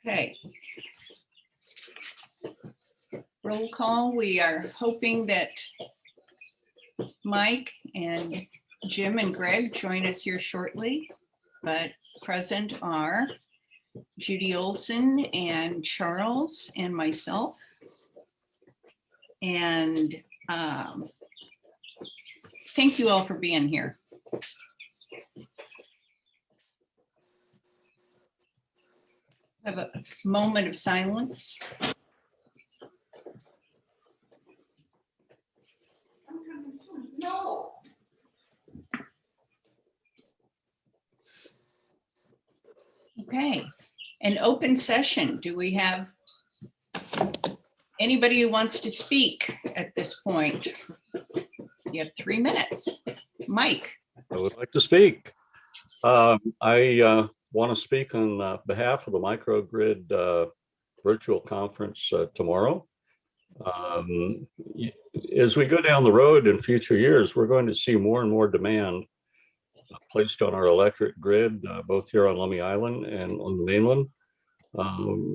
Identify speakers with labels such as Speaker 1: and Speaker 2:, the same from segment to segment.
Speaker 1: Okay. Roll call. We are hoping that Mike and Jim and Greg join us here shortly, but present are Judy Olson and Charles and myself. And thank you all for being here. Have a moment of silence. No. Okay, an open session. Do we have anybody who wants to speak at this point? You have 3 minutes. Mike.
Speaker 2: I would like to speak. I want to speak on behalf of the microgrid virtual conference tomorrow. As we go down the road in future years, we're going to see more and more demand placed on our electric grid, both here on Lummi Island and on the mainland.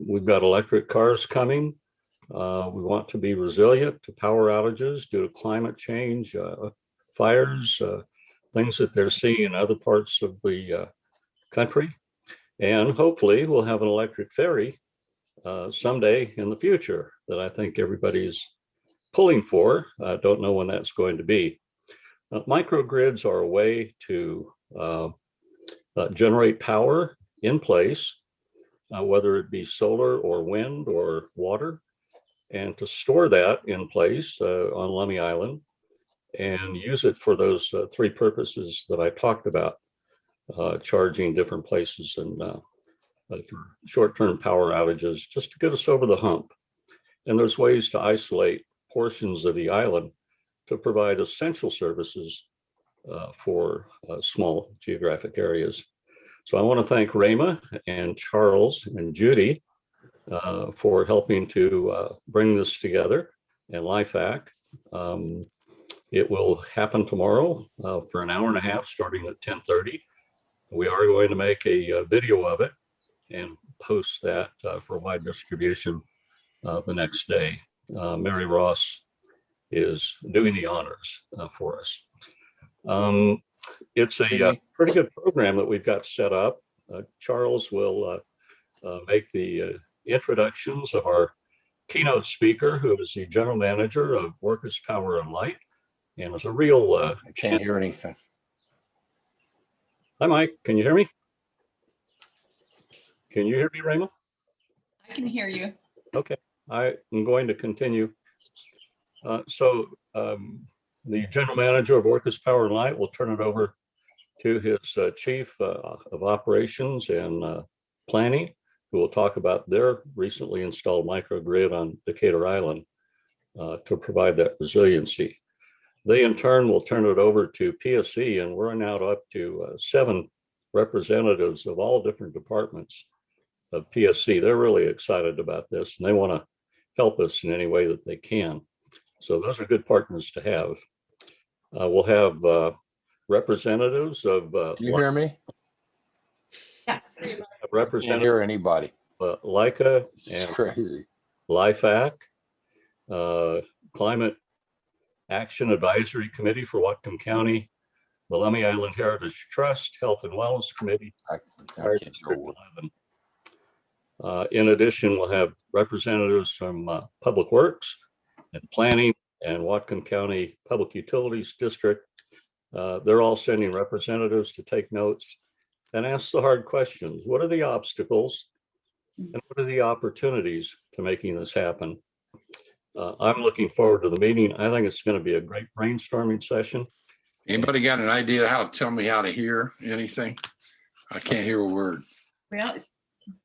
Speaker 2: We've got electric cars coming. We want to be resilient to power outages due to climate change, fires, things that they're seeing in other parts of the country. And hopefully we'll have an electric ferry someday in the future that I think everybody's pulling for. I don't know when that's going to be. Microgrids are a way to generate power in place, whether it be solar or wind or water, and to store that in place on Lummi Island and use it for those 3 purposes that I talked about, charging different places and for short-term power outages, just to get us over the hump. And there's ways to isolate portions of the island to provide essential services for small geographic areas. So I want to thank Rayma and Charles and Judy for helping to bring this together, and LIFAC. It will happen tomorrow for an hour and a half starting at 10:30. We are going to make a video of it and post that for wide distribution the next day. Mary Ross is doing the honors for us. It's a pretty good program that we've got set up. Charles will make the introductions of our keynote speaker, who is the general manager of Workers Power and Light, and is a real
Speaker 3: I can't hear anything.
Speaker 2: Hi, Mike. Can you hear me? Can you hear me, Raymond?
Speaker 1: I can hear you.
Speaker 2: Okay, I am going to continue. The general manager of Workers Power and Light will turn it over to his chief of operations and planning, who will talk about their recently installed microgrid on Decatur Island to provide that resiliency. They in turn will turn it over to PSC, and we're now up to 7 representatives of all different departments of PSC. They're really excited about this, and they want to help us in any way that they can. So those are good partners to have. We'll have representatives of
Speaker 3: Can you hear me?
Speaker 1: Yeah.
Speaker 3: Can't hear anybody.
Speaker 2: LICA
Speaker 3: It's
Speaker 2: and
Speaker 3: crazy.
Speaker 2: LIFAC, Climate Action Advisory Committee for Whatcom County, the Lummi Island Heritage Trust, Health and Wellness Committee,
Speaker 3: I
Speaker 2: Fire
Speaker 3: can't
Speaker 2: District
Speaker 3: go.
Speaker 2: 11. In addition, we'll have representatives from Public Works and Planning and Whatcom County Public Utilities District. They're all sending representatives to take notes and ask the hard questions. What are the obstacles and what are the opportunities to making this happen? I'm looking forward to the meeting. I think it's going to be a great brainstorming session.
Speaker 4: Anybody got an idea how to tell me how to hear anything? I can't hear a word.
Speaker 1: Well,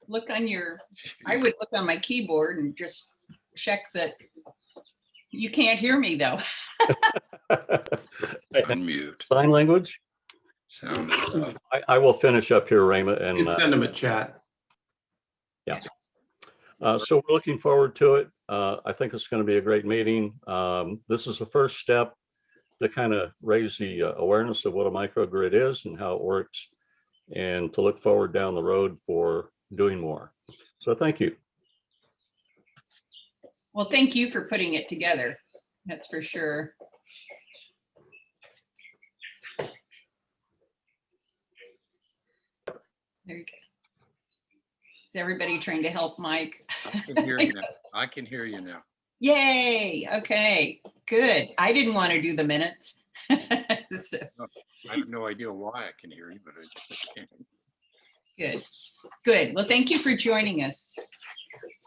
Speaker 1: look on your, I would look on my keyboard and just check that you can't hear me though.
Speaker 4: Unmute.
Speaker 2: Sign language?
Speaker 4: Sound.
Speaker 2: I will finish up here, Raymond. And
Speaker 5: You can send them a chat.
Speaker 2: Yeah. So we're looking forward to it. I think it's going to be a great meeting. This is the first step to kind of raise the awareness of what a microgrid is and how it works, and to look forward down the road for doing more. So thank you.
Speaker 1: Well, thank you for putting it together. That's for sure. There you go. Is everybody trying to help Mike?
Speaker 4: I can hear you now. I can hear you now.
Speaker 1: Yay. Okay, good. I didn't want to do the minutes. So,
Speaker 4: I have no idea why I can hear you, but I just can't.
Speaker 1: good. Good. Well, thank you for joining us.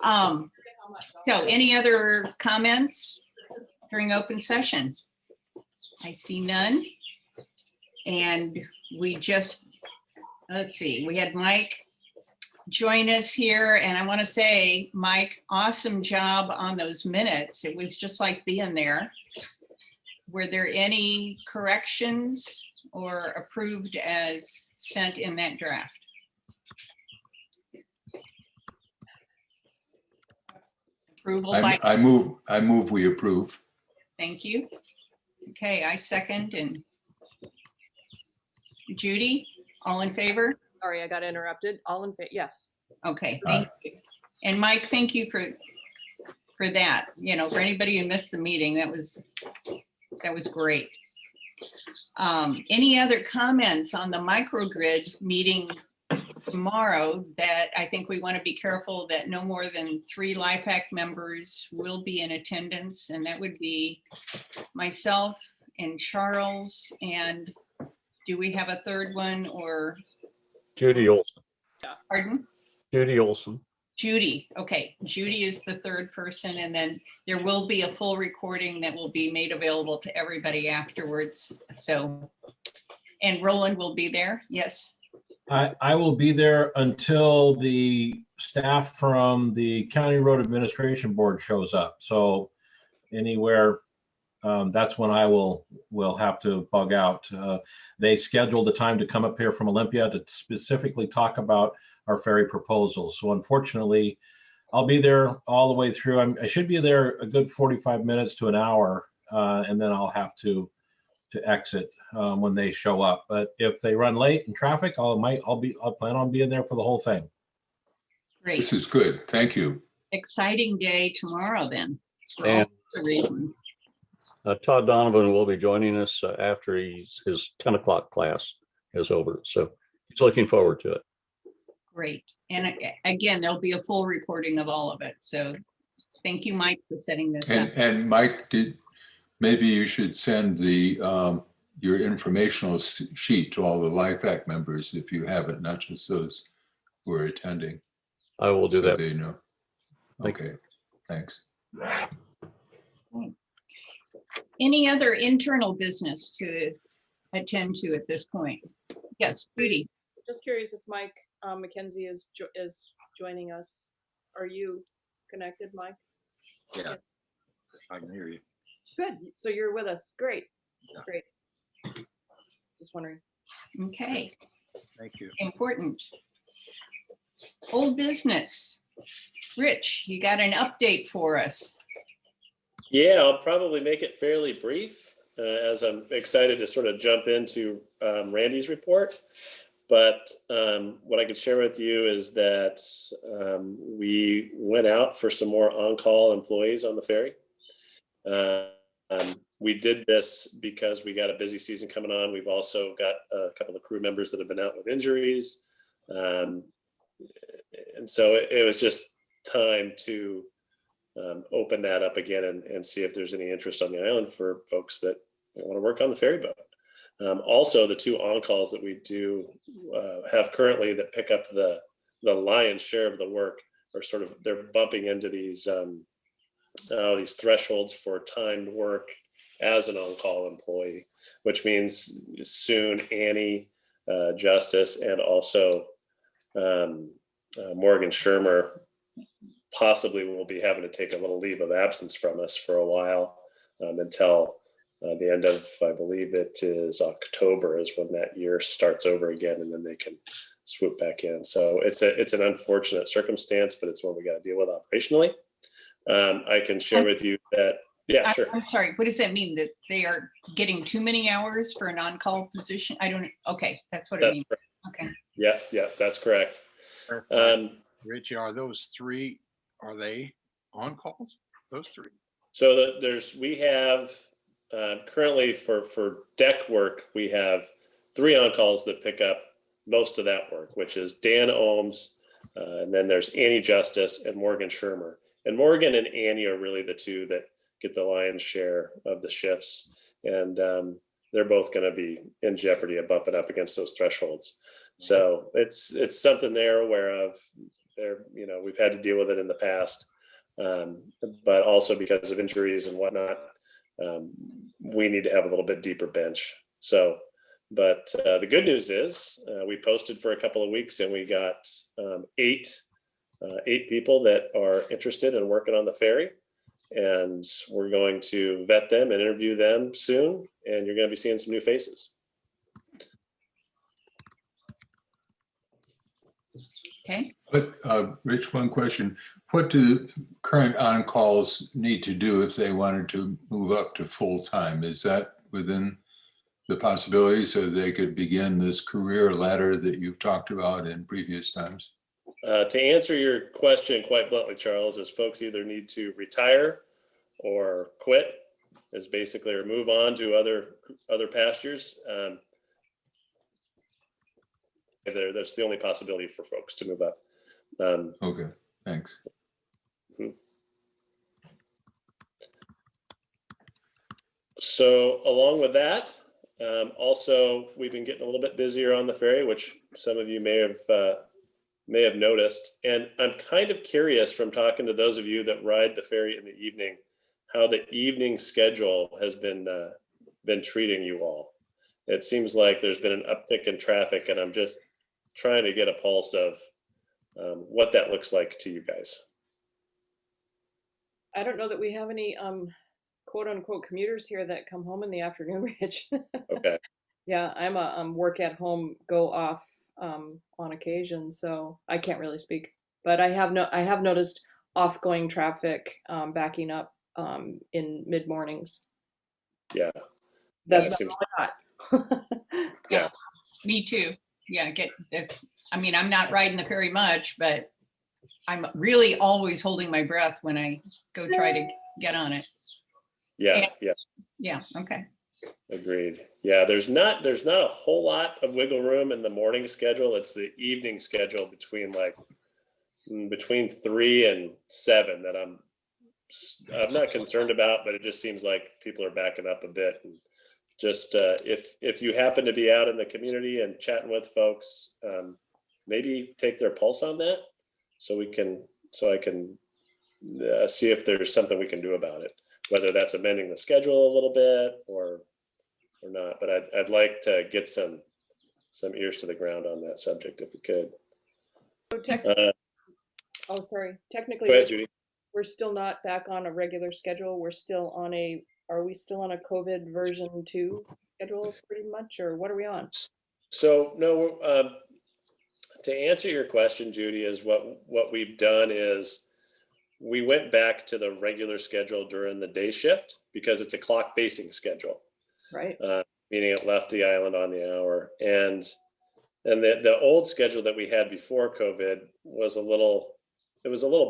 Speaker 1: So any other comments during open session? I see none. And we just, let's see, we had Mike join us here. And I want to say, Mike, awesome job on those minutes. It was just like being there. Were there any corrections or approved as sent in that draft? Approval by,
Speaker 5: I move we approve.
Speaker 1: thank you. Okay, I second. And Judy, all in favor?
Speaker 6: Sorry, I got interrupted. All in favor? Yes.
Speaker 1: Okay, thank you. And Mike, thank you for that. You know, for anybody who missed the meeting, that was great. Any other comments on the microgrid meeting tomorrow? That I think we want to be careful that no more than 3 LIFAC members will be in attendance, and that would be myself and Charles. And do we have a third one, or?
Speaker 2: Judy Olson.
Speaker 1: Pardon?
Speaker 2: Judy Olson.
Speaker 1: Judy. Okay, Judy is the third person, and then there will be a full recording that will be made available to everybody afterwards. So, and Roland will be there. Yes.
Speaker 7: I will be there until the staff from the County Road Administration Board shows up. So anywhere, that's when I will have to bug out. They scheduled the time to come up here from Olympia to specifically talk about our ferry proposals. So unfortunately, I'll be there all the way through. I should be there a good 45 minutes to an hour, and then I'll have to exit when they show up. But if they run late in traffic, I'll plan on being there for the whole thing.
Speaker 1: Great.
Speaker 5: This is good. Thank you.
Speaker 1: Exciting day tomorrow then. For all
Speaker 2: And
Speaker 1: sorts of reasons.
Speaker 2: Todd Donovan will be joining us after his 10 o'clock class is over. So he's looking forward to it.
Speaker 1: Great. And again, there'll be a full recording of all of it. So thank you, Mike, for setting this up.
Speaker 5: And Mike, maybe you should send your informational sheet to all the LIFAC members if you haven't, not just those who are attending.
Speaker 2: I will do
Speaker 5: So
Speaker 2: that.
Speaker 5: they know.
Speaker 2: Thank
Speaker 5: Okay, thanks.
Speaker 1: Any other internal business to attend to at this point? Yes, Judy.
Speaker 6: Just curious if Mike McKenzie is joining us. Are you connected, Mike?
Speaker 4: Yeah, I can hear you.
Speaker 6: Good. So you're with us. Great.
Speaker 4: Yeah.
Speaker 6: Great. Just wondering.
Speaker 1: Okay,
Speaker 4: Thank you.
Speaker 1: important. Old business. Rich, you got an update for us.
Speaker 8: Yeah, I'll probably make it fairly brief as I'm excited to sort of jump into Randy's report. But what I could share with you is that we went out for some more on-call employees on the ferry. We did this because we got a busy season coming on. We've also got a couple of crew members that have been out with injuries. And so it was just time to open that up again and see if there's any interest on the island for folks that want to work on the ferry boat. Also, the 2 on-calls that we do have currently that pick up the lion's share of the work are sort of, they're bumping into these thresholds for timed work as an on-call employee, which means soon Annie, Justice, and also Morgan Shermer possibly will be having to take a little leave of absence from us for a while until the end of, I believe it is October is when that year starts over again, and then they can swoop back in. So it's an unfortunate circumstance, but it's one we got to deal with operationally. I can share with you that, yeah, sure.
Speaker 1: I'm sorry, what does that mean? That they are getting too many hours for an on-call position? Okay, that's what it
Speaker 8: That's
Speaker 1: means.
Speaker 8: correct.
Speaker 1: Okay.
Speaker 8: Yeah, that's correct.
Speaker 3: Richie, are those three, are they on calls? Those three?
Speaker 8: So we have currently for deck work, we have 3 on-calls that pick up most of that work, which is Dan Ohms, and then there's Annie Justice and Morgan Shermer. And Morgan and Annie are really the 2 that get the lion's share of the shifts. And they're both going to be in jeopardy of bumping up against those thresholds. So it's something they're aware of. We've had to deal with it in the past, but also because of injuries and whatnot, we need to have a little bit deeper bench. So, but the good news is we posted for a couple of weeks and we got 8 people that are interested in working on the ferry. And we're going to vet them and interview them soon. And you're going to be seeing some new faces.
Speaker 1: Okay.
Speaker 5: But Rich, one question. What do current on-calls need to do if they wanted to move up to full-time? Is that within the possibility so they could begin this career ladder that you've talked about in previous times?
Speaker 8: To answer your question quite bluntly, Charles, is folks either need to retire or quit, is basically, or move on to other pastures. That's the only possibility for folks to move up.
Speaker 5: Okay, thanks.
Speaker 8: So along with that, also we've been getting a little bit busier on the ferry, which some of you may have noticed. And I'm kind of curious from talking to those of you that ride the ferry in the evening, how the evening schedule has been treating you all. It seems like there's been an uptick in traffic, and I'm just trying to get a pulse of what that looks like to you guys.
Speaker 6: I don't know that we have any quote unquote commuters here that come home in the afternoon, Rich.
Speaker 8: Okay.
Speaker 6: Yeah, I'm a work at home, go off on occasion, so I can't really speak. But I have noticed off-going traffic backing up in mid mornings.
Speaker 8: Yeah.
Speaker 6: That's
Speaker 8: Yeah,
Speaker 6: not all I got.
Speaker 8: Yeah.
Speaker 1: Me too. Yeah, I'm not riding the ferry much, but I'm really always holding my breath when I go try to get on it.
Speaker 8: Yeah.
Speaker 1: Yeah, okay.
Speaker 8: Agreed. Yeah, there's not a whole lot of wiggle room in the morning schedule. It's the evening schedule between 3 and 7 that I'm not concerned about, but it just seems like people are backing up a bit. And just if you happen to be out in the community and chatting with folks, maybe take their pulse on that, so I can see if there's something we can do about it, whether that's amending the schedule a little bit or not. But I'd like to get some ears to the ground on that subject if we could.
Speaker 6: So technically, technically,
Speaker 8: Go ahead, Judy.
Speaker 6: we're still not back on a regular schedule. Are we still on a COVID version 2 schedule pretty much, or what are we on?
Speaker 8: So no, to answer your question, Judy, is what we've done is we went back to the regular schedule during the day shift because it's a clock facing schedule.
Speaker 6: Right.
Speaker 8: Meaning it left the island on the hour. And the old schedule that we had before COVID was a little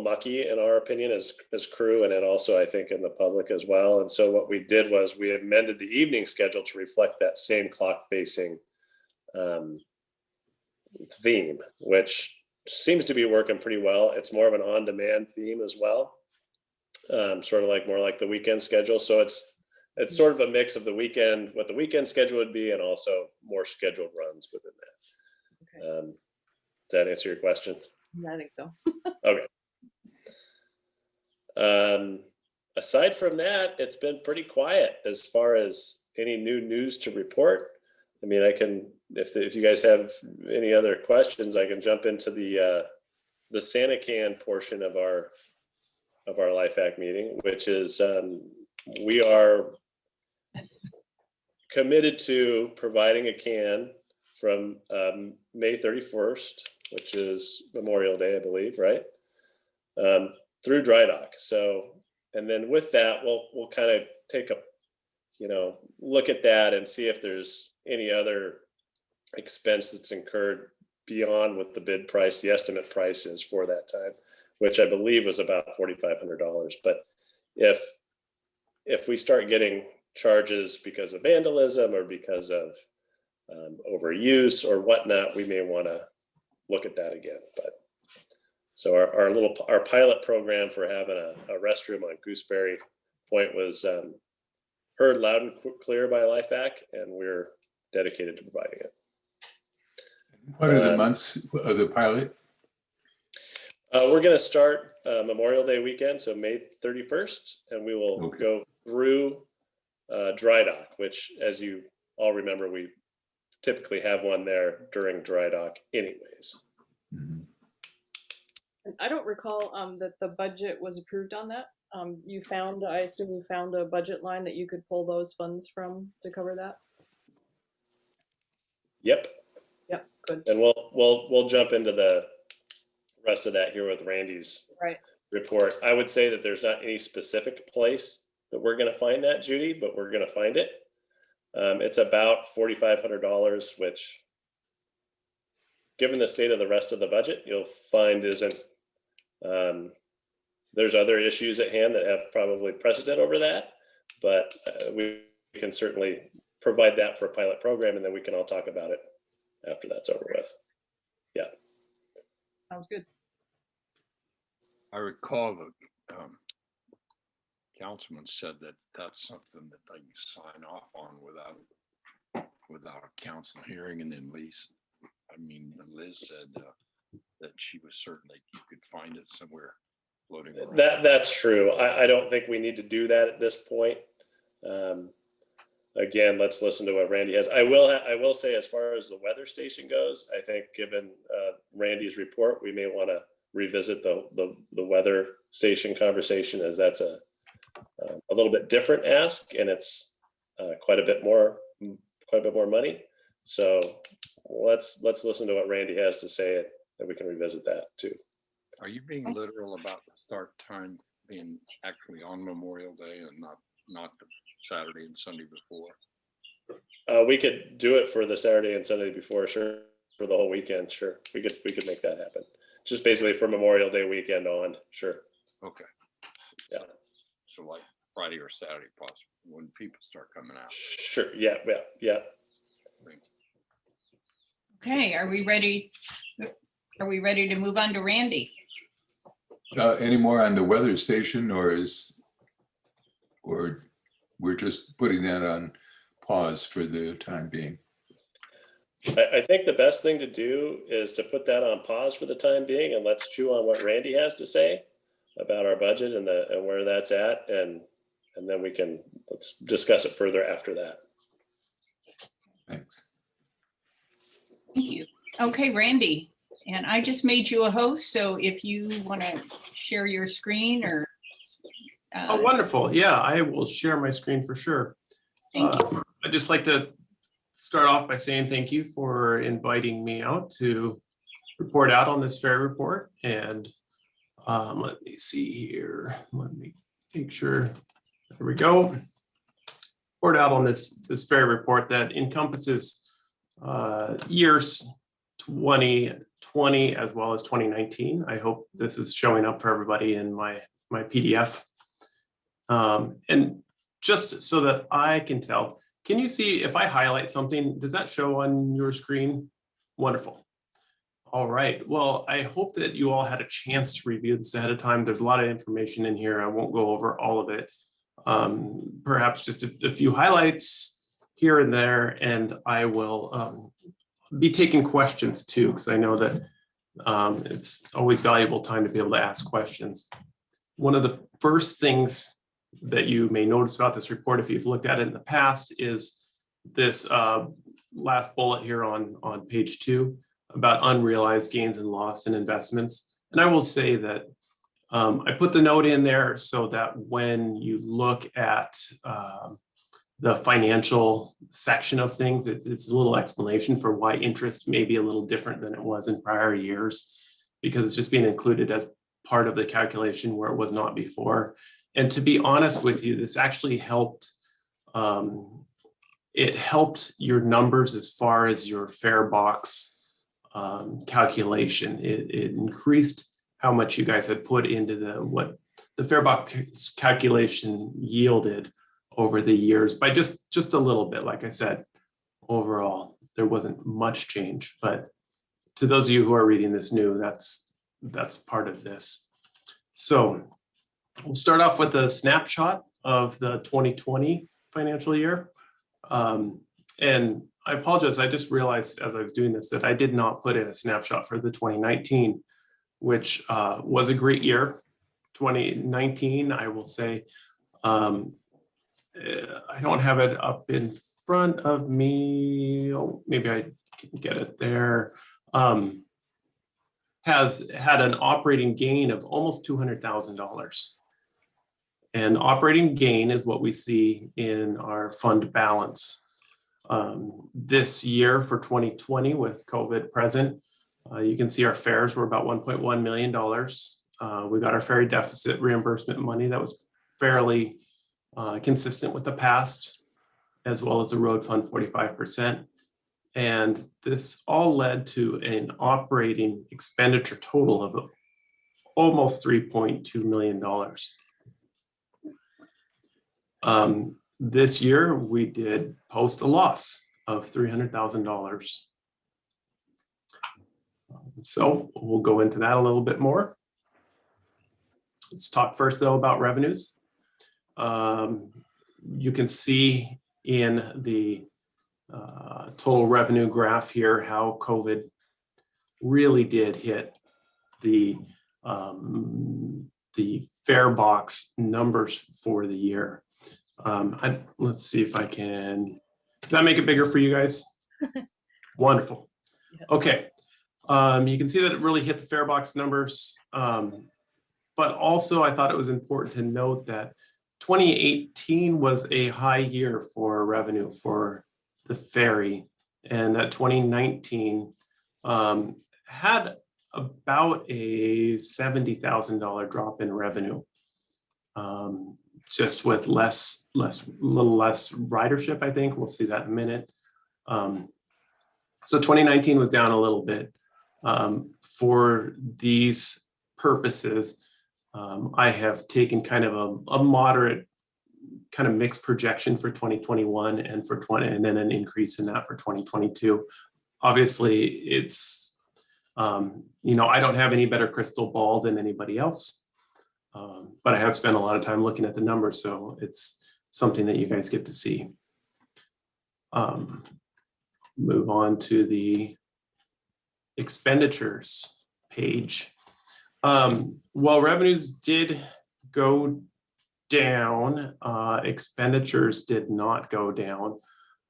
Speaker 8: mucky in our opinion as crew, and it also I think in the public as well. And so what we did was we amended the evening schedule to reflect that same clock facing theme, which seems to be working pretty well. It's more of an on-demand theme as well, sort of more like the weekend schedule. So it's sort of a mix of the weekend, what the weekend schedule would be, and also more scheduled runs within that. Okay. Does that answer your question?
Speaker 6: Yeah, I think so.
Speaker 8: Okay. Aside from that, it's been pretty quiet as far as any new news to report. I mean, I can, if you guys have any other questions, I can jump into the Santa Can portion of our LIFAC meeting, which is we are committed to providing a can from May 31st, which is Memorial Day, I believe, right? Through dry dock. So, and then with that, we'll kind of take a, look at that and see if there's any other expense that's incurred beyond what the bid price, the estimate price is for that time, which I believe was about $4,500. But if we start getting charges because of vandalism or because of overuse or whatnot, we may want to look at that again. But so our pilot program for having a restroom on Gooseberry Point was heard loud and clear by LIFAC, and we're dedicated to providing it.
Speaker 5: What are the months of the pilot?
Speaker 8: We're going to start Memorial Day weekend, so May 31st, and we will go through dry dock, which, as you all remember, we typically have one there during dry dock anyways.
Speaker 5: Mhm.
Speaker 6: I don't recall that the budget was approved on that. I assume you found a budget line that you could pull those funds from to cover that?
Speaker 8: Yep.
Speaker 6: Yep, good.
Speaker 8: And we'll jump into the rest of that here with Randy's report. I would say that there's not any specific place that we're going to find that, Judy, but we're going to find it. It's about $4,500, which, given the state of the rest of the budget, you'll find isn't. There's other issues at hand that have probably precedent over that, but we can certainly provide that for a pilot program, and then we can all talk about it after that's over with. Yeah.
Speaker 6: Sounds good.
Speaker 3: I recall the councilman said that that's something that they can sign off on without a council hearing, and then Liz said that she was certain that you could find it somewhere floating around.
Speaker 8: That's true. I don't think we need to do that at this point. Again, let's listen to what Randy has. I will say, as far as the weather station goes, I think given Randy's report, we may want to revisit the weather station conversation, as that's a little bit different ask, and it's quite a bit more money. So let's listen to what Randy has to say, and we can revisit that too.
Speaker 3: Are you being literal about the start time being actually on Memorial Day and not the Saturday and Sunday before?
Speaker 8: We could do it for the Saturday and Sunday before, sure. For the whole weekend, sure. We could make that happen. Just basically for Memorial Day weekend on, sure.
Speaker 3: Okay.
Speaker 8: Yeah.
Speaker 3: So like Friday or Saturday, possibly, when people start coming out.
Speaker 8: Sure. Yeah.
Speaker 3: Thank you.
Speaker 1: Okay, are we ready? Are we ready to move on to Randy?
Speaker 5: Any more on the weather station, or we're just putting that on pause for the time being?
Speaker 8: I think the best thing to do is to put that on pause for the time being, and let's chew on what Randy has to say about our budget and where that's at, and then let's discuss it further after that.
Speaker 5: Thanks.
Speaker 1: Thank you. Okay, Randy, and I just made you a host, so if you want to share your screen or.
Speaker 9: Oh, wonderful. Yeah, I will share my screen for sure.
Speaker 1: Thank you.
Speaker 9: I'd just like to start off by saying thank you for inviting me out to report out on this ferry report. And let me see here. Let me make sure. There we go. Report out on this ferry report that encompasses years 2020 as well as 2019. I hope this is showing up for everybody in my PDF. And just so that I can tell, can you see if I highlight something, does that show on your screen? Wonderful. All right. Well, I hope that you all had a chance to review this ahead of time. There's a lot of information in here. I won't go over all of it. Perhaps just a few highlights here and there, and I will be taking questions too, because I know that it's always valuable time to be able to ask questions. One of the first things that you may notice about this report, if you've looked at it in the past, is this last bullet here on page 2 about unrealized gains and loss in investments. And I will say that I put the note in there so that when you look at the financial section of things. It's a little explanation for why interest may be a little different than it was in prior years, because it's just being included as part of the calculation where it was not before. And to be honest with you, this actually helped. It helped your numbers as far as your fare box calculation. It increased how much you guys had put into what the fare box calculation yielded over the years by just a little bit. Like I said, overall, there wasn't much change, but to those of you who are reading this new, that's part of this. So we'll start off with a snapshot of the 2020 financial year. And I apologize, I just realized as I was doing this that I did not put in a snapshot for the 2019, which was a great year. 2019, I will say, I don't have it up in front of me. Oh, maybe I can get it there. Has had an operating gain of almost $200,000. And operating gain is what we see in our fund balance. This year for 2020 with COVID present, you can see our fares were about $1.1 million. We got our ferry deficit reimbursement money that was fairly consistent with the past, as well as the road fund 45%. And this all led to an operating expenditure total of almost $3.2 million. This year, we did post a loss of $300,000. So we'll go into that a little bit more. Let's talk first, though, about revenues. You can see in the total revenue graph here how COVID really did hit the fare box numbers for the year. Let's see if I can, does that make it bigger for you guys? Wonderful. Okay. You can see that it really hit the fare box numbers. But also I thought it was important to note that 2018 was a high year for revenue for the ferry, and that 2019 had about a $70,000 drop in revenue, just with little less ridership. I think we'll see that in a minute. So 2019 was down a little bit. For these purposes, I have taken kind of a moderate kind of mixed projection for 2021 and for and then an increase in that for 2022. Obviously, it's I don't have any better crystal ball than anybody else, but I have spent a lot of time looking at the numbers, so it's something that you guys get to see. Move on to the expenditures page. While revenues did go down, expenditures did not go down.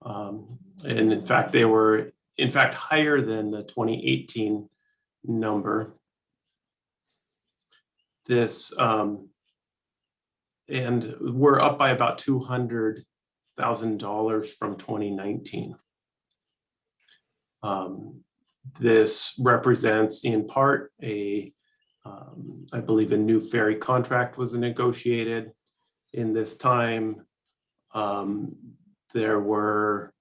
Speaker 9: And in fact, they were higher than the 2018 number. This, and we're up by about $200,000 from 2019. This represents in part I believe a new ferry contract was negotiated in this time. There were,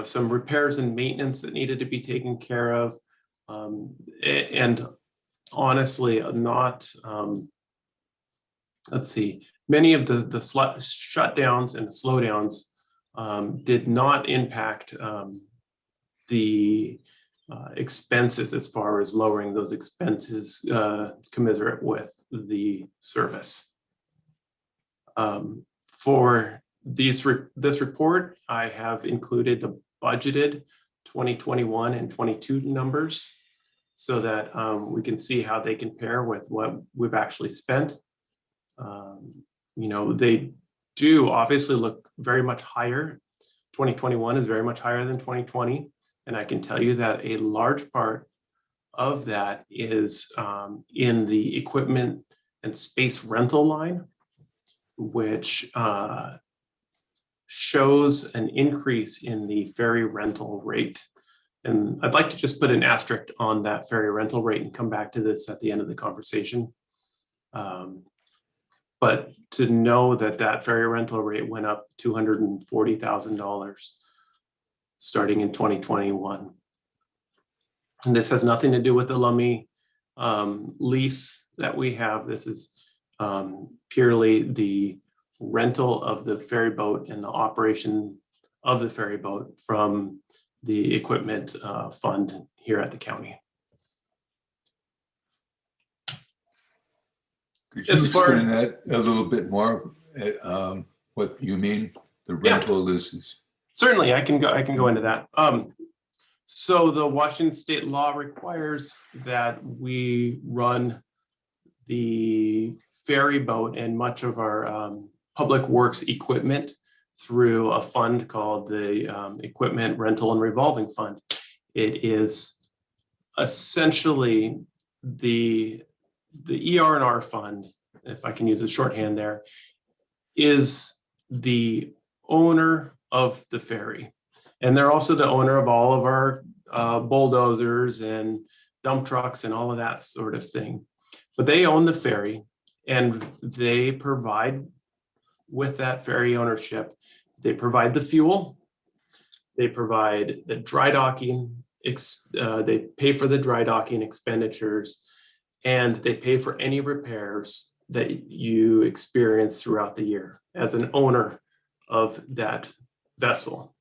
Speaker 9: some repairs and maintenance that needed to be taken care of. And honestly, not, let's see, many of the shutdowns and the slowdowns did not impact the expenses as far as lowering those expenses commensurate with the service. For this report, I have included the budgeted 2021 and 22 numbers so that we can see how they compare with what we've actually spent. They do obviously look very much higher. 2021 is very much higher than 2020. And I can tell you that a large part of that is in the equipment and space rental line. which shows an increase in the ferry rental rate. And I'd like to just put an asterisk on that ferry rental rate and come back to this at the end of the conversation. But to know that that ferry rental rate went up $240,000 starting in 2021. And this has nothing to do with the Lummi lease that we have. This is purely the rental of the ferry boat and the operation of the ferry boat from the equipment fund here at the county.
Speaker 5: Could you
Speaker 9: As far-
Speaker 5: explain that a little bit more? What you mean, the
Speaker 9: Yeah.
Speaker 5: rental leases?
Speaker 9: Certainly, I can go into that. So the Washington state law requires that we run the ferry boat and much of our public works equipment through a fund called the Equipment Rental and Revolving Fund. It is essentially the ER&R fund, if I can use a shorthand there, is the owner of the ferry. And they're also the owner of all of our bulldozers and dump trucks and all of that sort of thing. But they own the ferry, and they provide, with that ferry ownership, they provide the fuel, they provide the dry docking, they pay for the dry docking expenditures, and they pay for any repairs that you experience throughout the year as an owner of that vessel.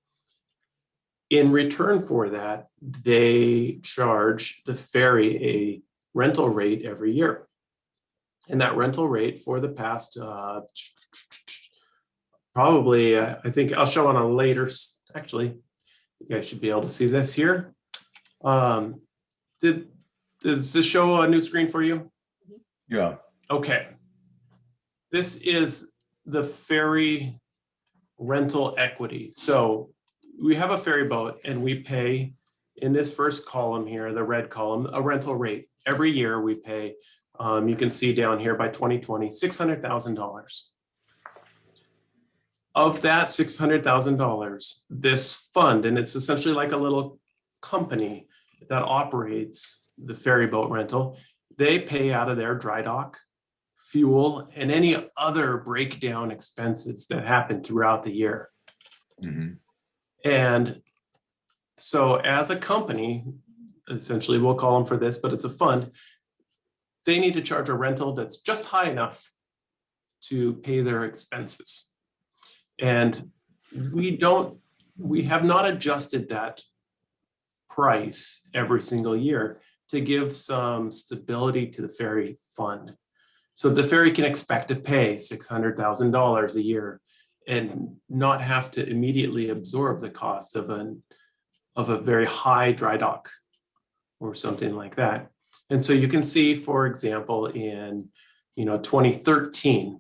Speaker 9: In return for that, they charge the ferry a rental rate every year. And that rental rate for the past, probably, I think I'll show on a later, actually, you guys should be able to see this here. Does this show a new screen for you?
Speaker 5: Yeah.
Speaker 9: Okay. This is the ferry rental equity. So we have a ferry boat and we pay, in this first column here, the red column, a rental rate. Every year we pay, you can see down here by 2020, $600,000. Of that $600,000, this fund, and it's essentially like a little company that operates the ferry boat rental, they pay out of their dry dock, fuel, and any other breakdown expenses that happen throughout the year.
Speaker 5: Mhm.
Speaker 9: And so as a company, essentially we'll call them for this, but it's a fund, they need to charge a rental that's just high enough to pay their expenses. And we have not adjusted that price every single year to give some stability to the ferry fund. So the ferry can expect to pay $600,000 a year and not have to immediately absorb the cost of a very high dry dock or something like that. And so you can see, for example, in 2013,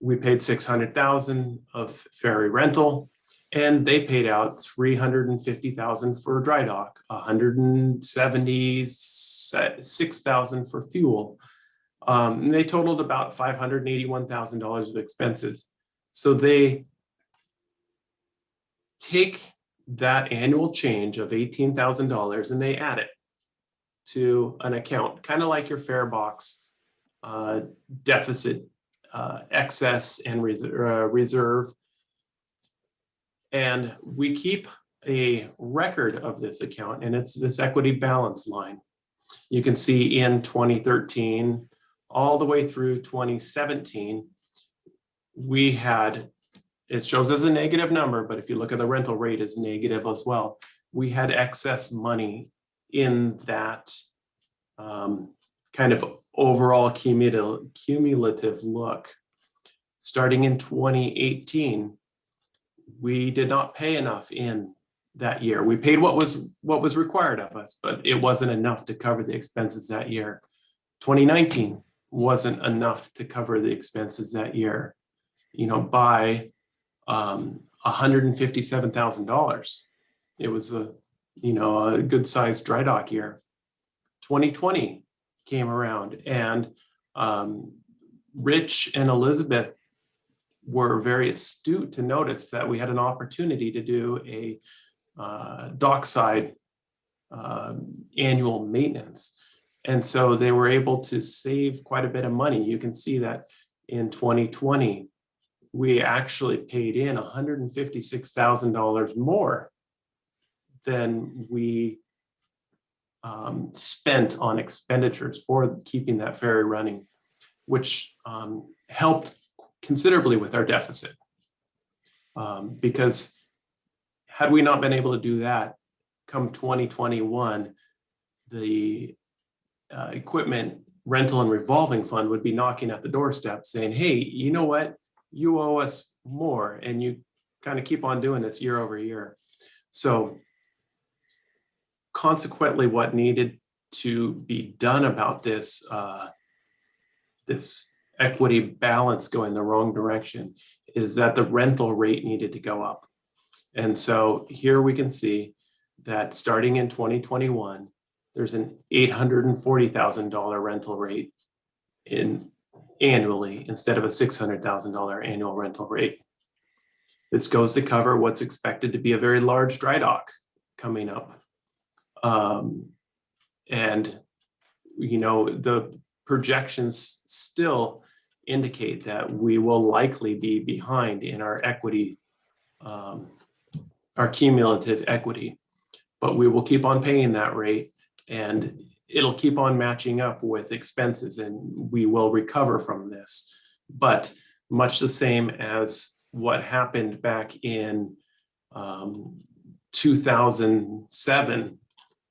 Speaker 9: we paid $600,000 of ferry rental, and they paid out $350,000 for dry dock, $176,000 for fuel. And they totaled about $581,000 of expenses. So they take that annual change of $18,000 and they add it to an account, kind of like your fare box deficit, excess and reserve. And we keep a record of this account, and it's this equity balance line. You can see in 2013, all the way through 2017, we had, it shows as a negative number, but if you look at the rental rate, it's negative as well. We had excess money in that kind of overall cumulative look. Starting in 2018, we did not pay enough in that year. We paid what was required of us, but it wasn't enough to cover the expenses that year. 2019 wasn't enough to cover the expenses that year, by $157,000. It was a good sized dry dock year. 2020 came around, and Rich and Elizabeth were very astute to notice that we had an opportunity to do a dockside annual maintenance. And so they were able to save quite a bit of money. You can see that in 2020, we actually paid in $156,000 more than we spent on expenditures for keeping that ferry running, which helped considerably with our deficit. Because had we not been able to do that, come 2021, the equipment rental and revolving fund would be knocking at the doorstep saying, hey, you know what? You owe us more, and you kind of keep on doing this year over year. So consequently, what needed to be done about this, this equity balance going the wrong direction, is that the rental rate needed to go up. And so here we can see that starting in 2021, there's an $840,000 rental rate annually instead of a $600,000 annual rental rate. This goes to cover what's expected to be a very large dry dock coming up. And, you know, the projections still indicate that we will likely be behind in our equity, our cumulative equity, but we will keep on paying that rate, and it'll keep on matching up with expenses, and we will recover from this. But much the same as what happened back in 2007,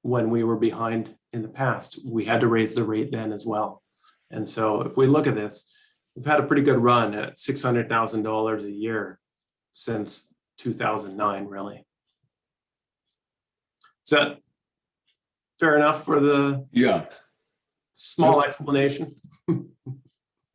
Speaker 9: when we were behind in the past, we had to raise the rate then as well. And so if we look at this, we've had a pretty good run at $600,000 a year since 2009, really. Is that fair enough for the small explanation?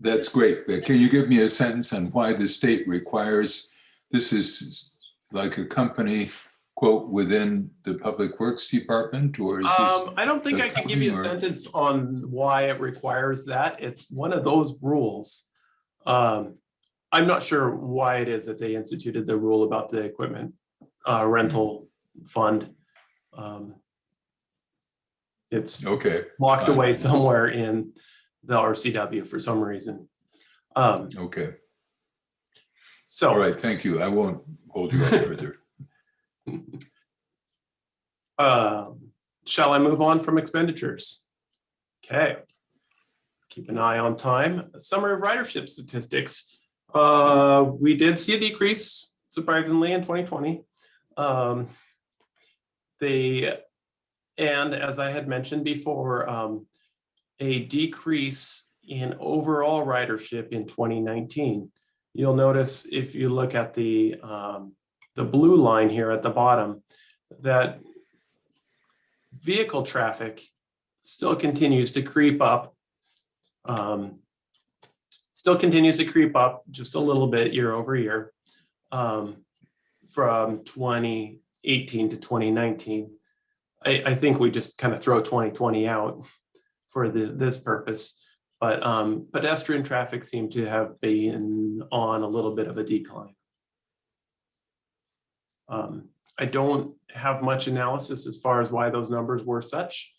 Speaker 5: That's great. But can you give me a sentence on why the state requires, this is like a company, quote, within the Public Works Department, or is this?
Speaker 9: I don't think I can give you a sentence on why it requires that. It's one of those rules. I'm not sure why it is that they instituted the rule about the equipment rental fund. It's locked away somewhere in the RCW for some reason.
Speaker 5: Okay.
Speaker 9: So,
Speaker 5: all right, thank you. I won't hold you up further.
Speaker 9: Shall I move on from expenditures? Okay. Keep an eye on time. A summary of ridership statistics. We did see a decrease, surprisingly, in 2020. And as I had mentioned before, a decrease in overall ridership in 2019. You'll notice if you look at the blue line here at the bottom, that vehicle traffic still continues to creep up. Just a little bit year over year from 2018 to 2019. I think we just kind of throw 2020 out for this purpose, but pedestrian traffic seemed to have been on a little bit of a decline. I don't have much analysis as far as why those numbers were such.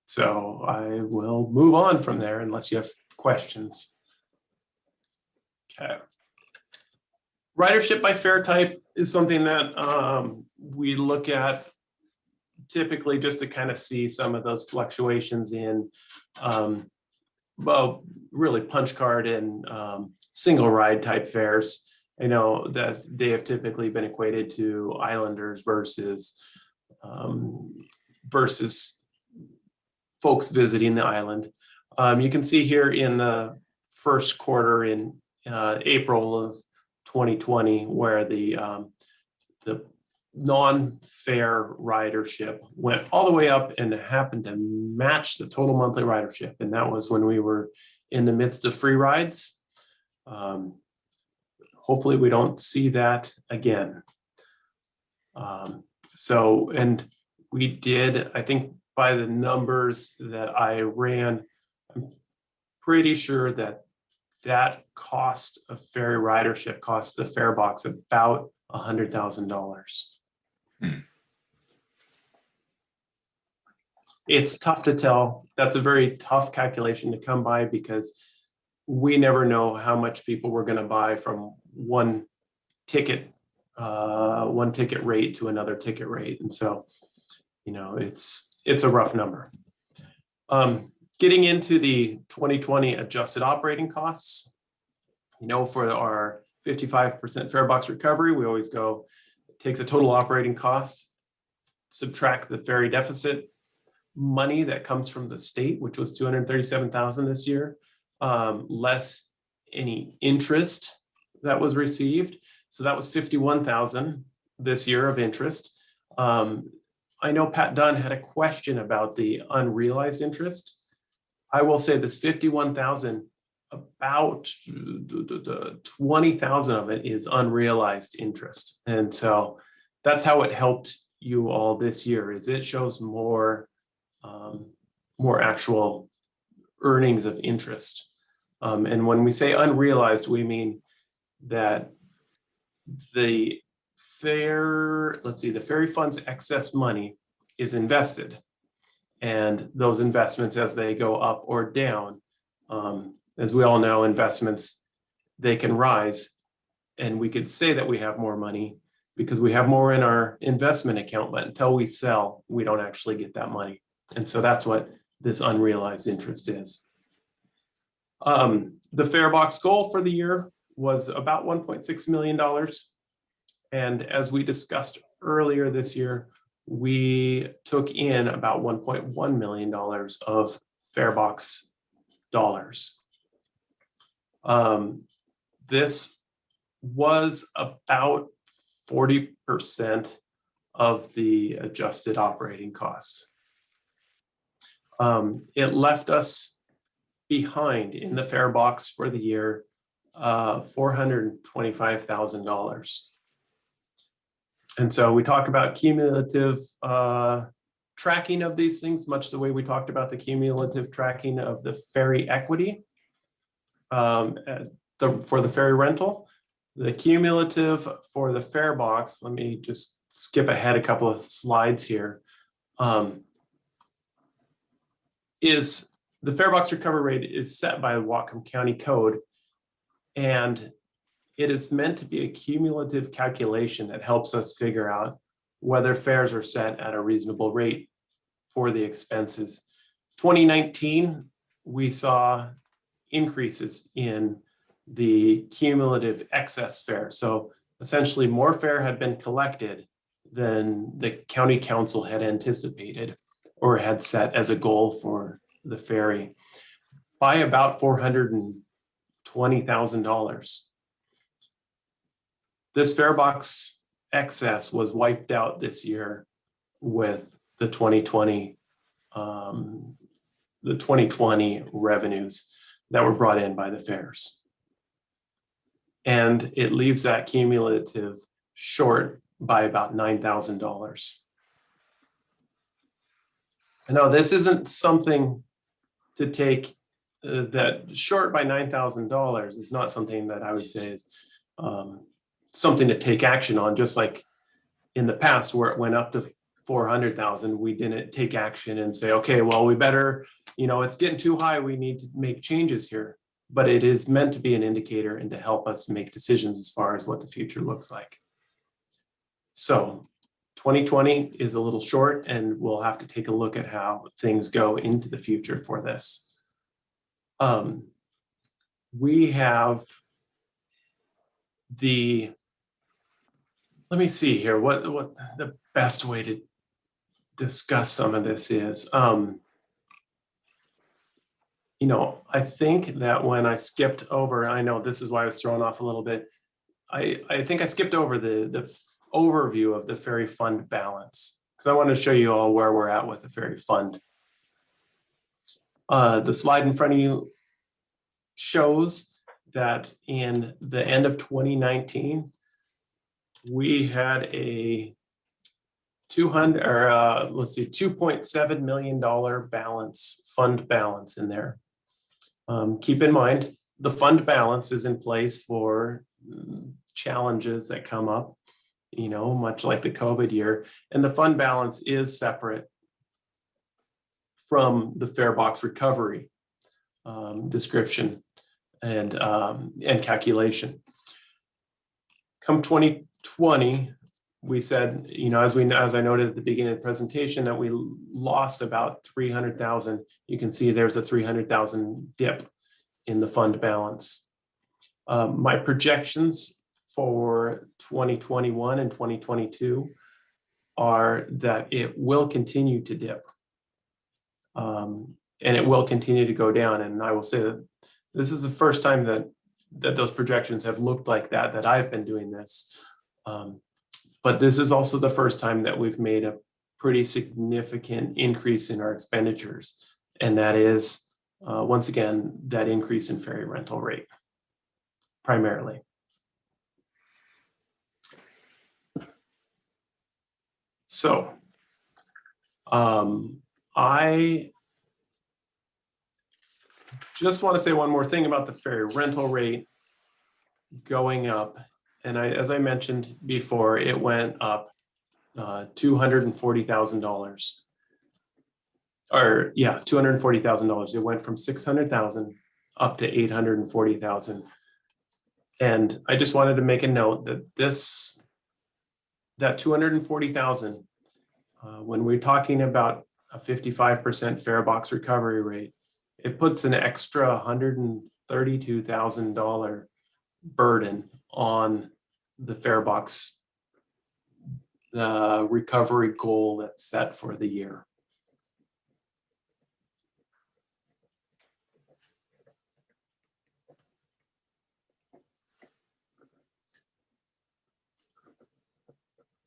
Speaker 9: So I will move on from there unless you have questions. Okay. Ridership by fare type is something that we look at typically just to kind of see some of those fluctuations in, well, really punch card and single ride type fares. I know that they have typically been equated to islanders versus folks visiting the island. You can see here in the first quarter in April of 2020, where the non-fare ridership went all the way up and happened to match the total monthly ridership. And that was when we were in the midst of free rides. Hopefully we don't see that again. And we did, I think by the numbers that I ran, I'm pretty sure that that cost of ferry ridership costs the fare box about $100,000. It's tough to tell. That's a very tough calculation to come by because we never know how much people we're going to buy from one ticket rate to another ticket rate. And so, you know, it's a rough number. Getting into the 2020 adjusted operating costs, you know, for our 55% fare box recovery, we always go take the total operating cost, subtract the ferry deficit money that comes from the state, which was $237,000 this year, less any interest that was received. So that was $51,000 this year of interest. I know Pat Dunn had a question about the unrealized interest. I will say this $51,000, about 20,000 of it is unrealized interest. And so that's how it helped you all this year, is it shows more actual earnings of interest. And when we say unrealized, we mean that the ferry fund's excess money is invested. And those investments, as they go up or down, as we all know, investments, they can rise. And we could say that we have more money because we have more in our investment account, but until we sell, we don't actually get that money. And so that's what this unrealized interest is. The fare box goal for the year was about $1.6 million. And as we discussed earlier this year, we took in about $1.1 million of fare box dollars. This was about 40% of the adjusted operating costs. It left us behind in the fare box for the year, $425,000. And so we talk about cumulative tracking of these things, much the way we talked about the cumulative tracking of the ferry equity for the ferry rental. The cumulative for the fare box, let me just skip ahead a couple of slides here, is the fare box recovery rate is set by the Whatcom County Code, and it is meant to be a cumulative calculation that helps us figure out whether fares are set at a reasonable rate for the expenses. 2019, we saw increases in the cumulative excess fare. So essentially more fare had been collected than the county council had anticipated or had set as a goal for the ferry by about $420,000. This fare box excess was wiped out this year with the 2020 revenues that were brought in by the fares. And it leaves that cumulative short by about $9,000. Now, this isn't something to take that short by $9,000 is not something that I would say is something to take action on, just like in the past where it went up to 400,000, we didn't take action and say, okay, well, we better, you know, it's getting too high, we need to make changes here. But it is meant to be an indicator and to help us make decisions as far as what the future looks like. So 2020 is a little short, and we'll have to take a look at how things go into the future for this. We have let me see here, what the best way to discuss some of this is. You know, I think that when I skipped over, I know this is why I was thrown off a little bit. I think I skipped over the overview of the ferry fund balance because I want to show you all where we're at with the ferry fund. The slide in front of you shows that in the end of 2019, we had a $2.7 million balance, fund balance in there. Keep in mind, the fund balance is in place for challenges that come up, you know, much like the COVID year. And the fund balance is separate from the fare box recovery description and calculation. Come 2020, we said, you know, as I noted at the beginning of the presentation, that we lost about 300,000. You can see there's a 300,000 dip in the fund balance. My projections for 2021 and 2022 are that it will continue to dip. And it will continue to go down. And I will say that this is the first time that those projections have looked like that I've been doing this. But this is also the first time that we've made a pretty significant increase in our expenditures. And that is, once again, that increase in ferry rental rate, primarily. So, I just want to say one more thing about the ferry rental rate going up. And as I mentioned before, it went up $240,000. Or yeah, $240,000. It went from 600,000 up to 840,000. And I just wanted to make a note that that 240,000, when we're talking about a 55% fare box recovery rate, it puts an extra $132,000 burden on the fare box recovery goal that's set for the year.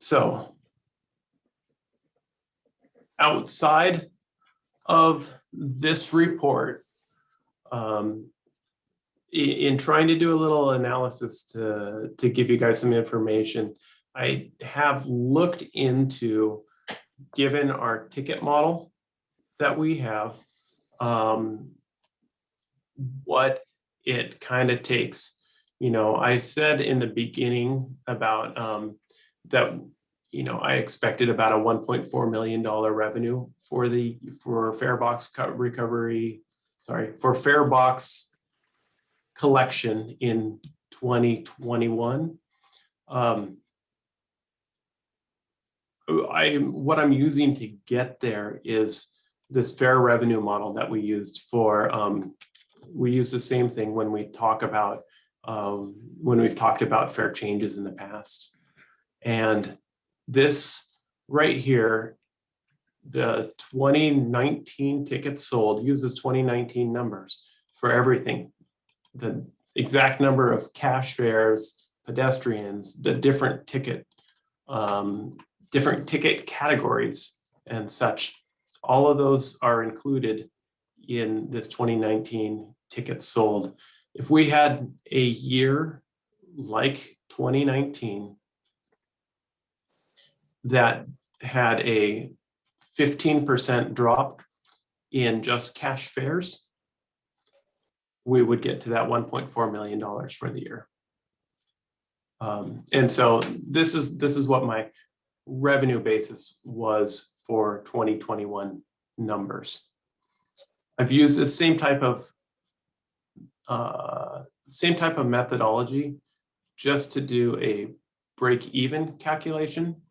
Speaker 9: So, outside of this report, in trying to do a little analysis to give you guys some information, I have looked into, given our ticket model that we have, what it kind of takes. You know, I said in the beginning about that, you know, I expected about a $1.4 million revenue for fare box recovery, for fare box collection in 2021. What I'm using to get there is this fare revenue model that we used for, we use the same thing when we talk about, when we've talked about fare changes in the past. And this right here, the 2019 tickets sold uses 2019 numbers for everything. The exact number of cash fares, pedestrians, the different ticket categories and such. All of those are included in this 2019 tickets sold. If we had a year like 2019 that had a 15% drop in just cash fares, we would get to that $1.4 million for the year. And so this is what my revenue basis was for 2021 numbers. I've used the same type of methodology just to do a break-even calculation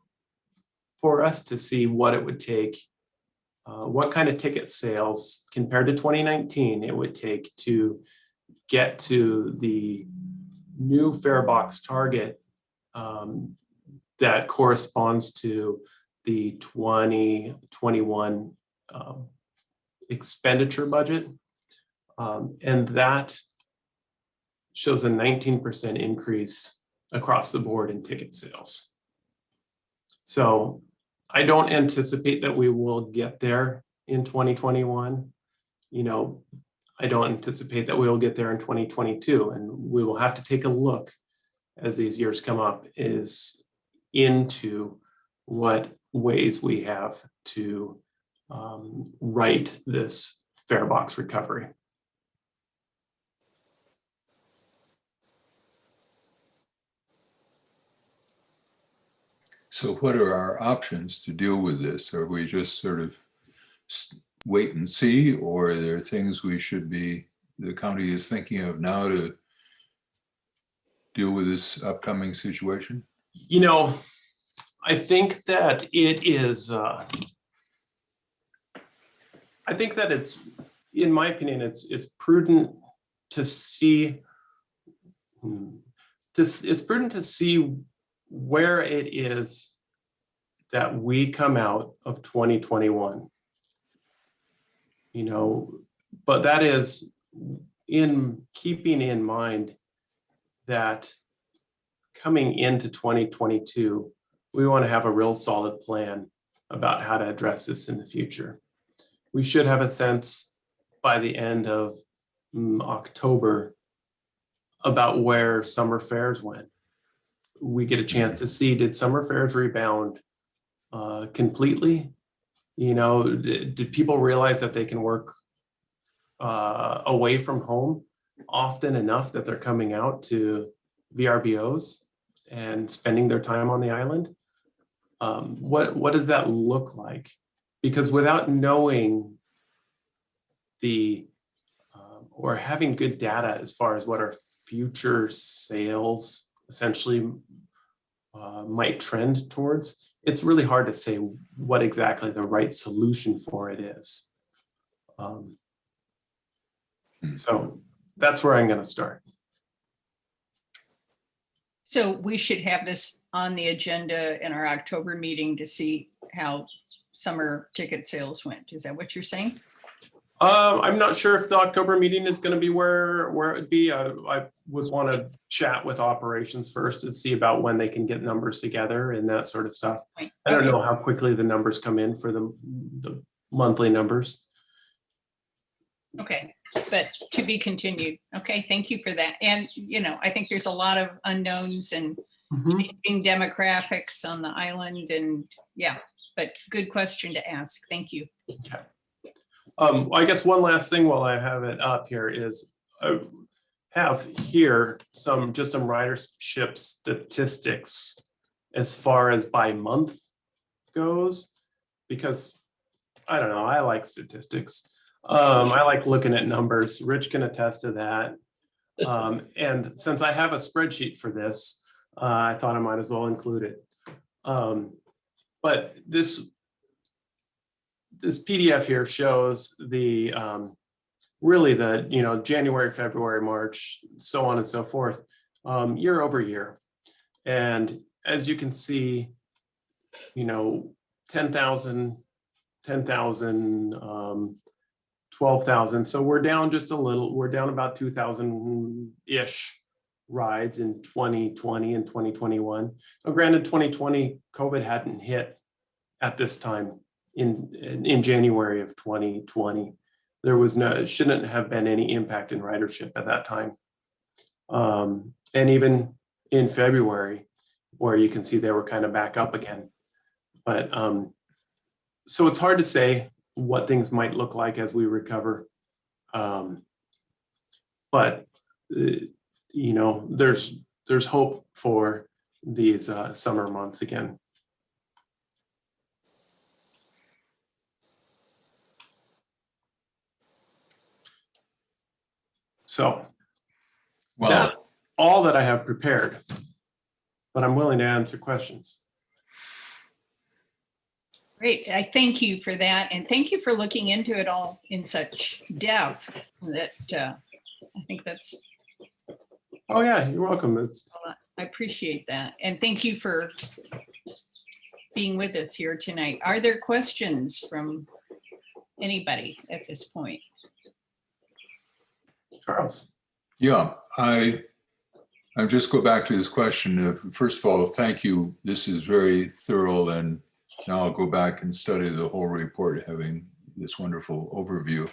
Speaker 9: for us to see what it would take, what kind of ticket sales compared to 2019 it would take to get to the new fare box target that corresponds to the 2021 expenditure budget. And that shows a 19% increase across the board in ticket sales. So I don't anticipate that we will get there in 2021. You know, I don't anticipate that we will get there in 2022. And we will have to take a look as these years come up into what ways we have to right this fare box recovery.
Speaker 5: So what are our options to deal with this? Are we just sort of wait and see, or are there things the county is thinking of now to deal with this upcoming situation?
Speaker 9: You know, I think that it is, I think that it's, in my opinion, it's prudent to see, it's prudent to see where it is that we come out of 2021. You know, but that is in keeping in mind that coming into 2022, we want to have a real solid plan about how to address this in the future. We should have a sense by the end of October about where summer fairs went. We get a chance to see, did summer fairs rebound completely? You know, did people realize that they can work away from home often enough that they're coming out to VRBOs and spending their time on the island? What does that look like? Because without knowing or having good data as far as what our future sales essentially might trend towards, it's really hard to say what exactly the right solution for it is. So that's where I'm going to start.
Speaker 1: So we should have this on the agenda in our October meeting to see how summer ticket sales went. Is that what you're saying?
Speaker 9: I'm not sure if the October meeting is going to be where it would be. I would want to chat with operations first to see about when they can get numbers together and that sort of stuff.
Speaker 1: Right.
Speaker 9: I don't
Speaker 1: Okay.
Speaker 9: know how quickly the numbers come in for the monthly numbers.
Speaker 1: Okay, but to be continued. Okay, thank you for that. And, you know, I think there's a lot of unknowns and changing demographics on the island, and yeah, but good question to ask. Thank you.
Speaker 9: Okay. I guess one last thing while I have it up here is I have here just some ridership statistics as far as by month goes, because I don't know, I like statistics. I like looking at numbers. Rich can attest to that. And since I have a spreadsheet for this, I thought I might as well include it. But this PDF here shows the really the, you know, January, February, March, so on and so forth, year over year. And as you can see, you know, 10,000, 12,000. So we're down just a little, we're down about 2,000-ish rides in 2020 and 2021. Now, granted, 2020, COVID hadn't hit at this time in January of 2020. There was shouldn't have been any impact in ridership at that time. And even in February, where you can see they were kind of back up again. But so it's hard to say what things might look like as we recover. But you know, there's hope for these summer months again. So
Speaker 5: Well,
Speaker 9: that's all that I have prepared, but I'm willing to answer questions.
Speaker 1: Great, I thank you for that. And thank you for looking into it all in such depth that I think that's,
Speaker 9: Oh yeah, you're welcome.
Speaker 1: I appreciate that. And thank you for being with us here tonight. Are there questions from anybody at this point?
Speaker 9: Charles.
Speaker 5: yeah, I just go back to this question of, first of all, thank you. This is very thorough, and now I'll go back and study the whole report, having this wonderful overview.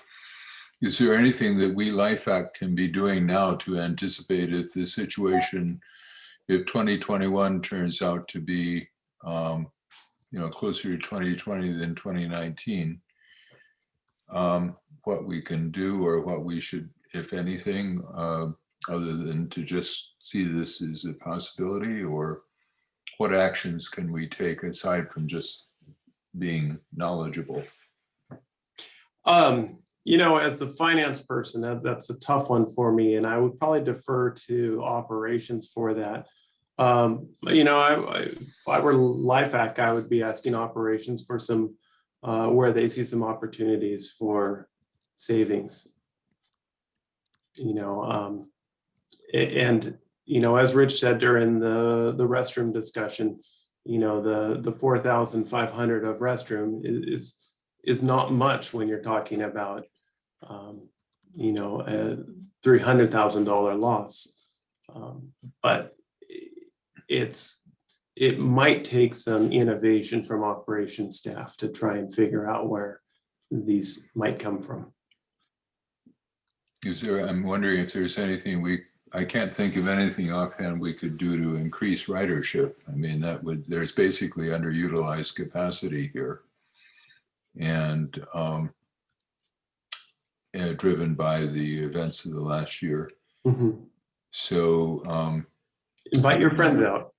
Speaker 5: Is there anything that we LIFAC can be doing now to anticipate if the situation, if 2021 turns out to be, you know, closer to 2020 than 2019, what we can do or what we should, if anything, other than to just see this as a possibility, or what actions can we take aside from just being knowledgeable?
Speaker 9: As the finance person, that's a tough one for me, and I would probably defer to operations for that. If I were LIFAC, I would be asking operations for some, where they see some opportunities for savings. As Rich said during the restroom discussion, the 4,500 of restroom is not much when you're talking about, a $300,000 loss. But it might take some innovation from operations staff to try and figure out where these might come from.
Speaker 5: I'm wondering if there's anything I can't think of anything offhand we could do to increase ridership. I mean, there's basically underutilized capacity here. And driven by the events of the last year.
Speaker 9: Mm-hmm.
Speaker 5: So
Speaker 9: invite your friends out.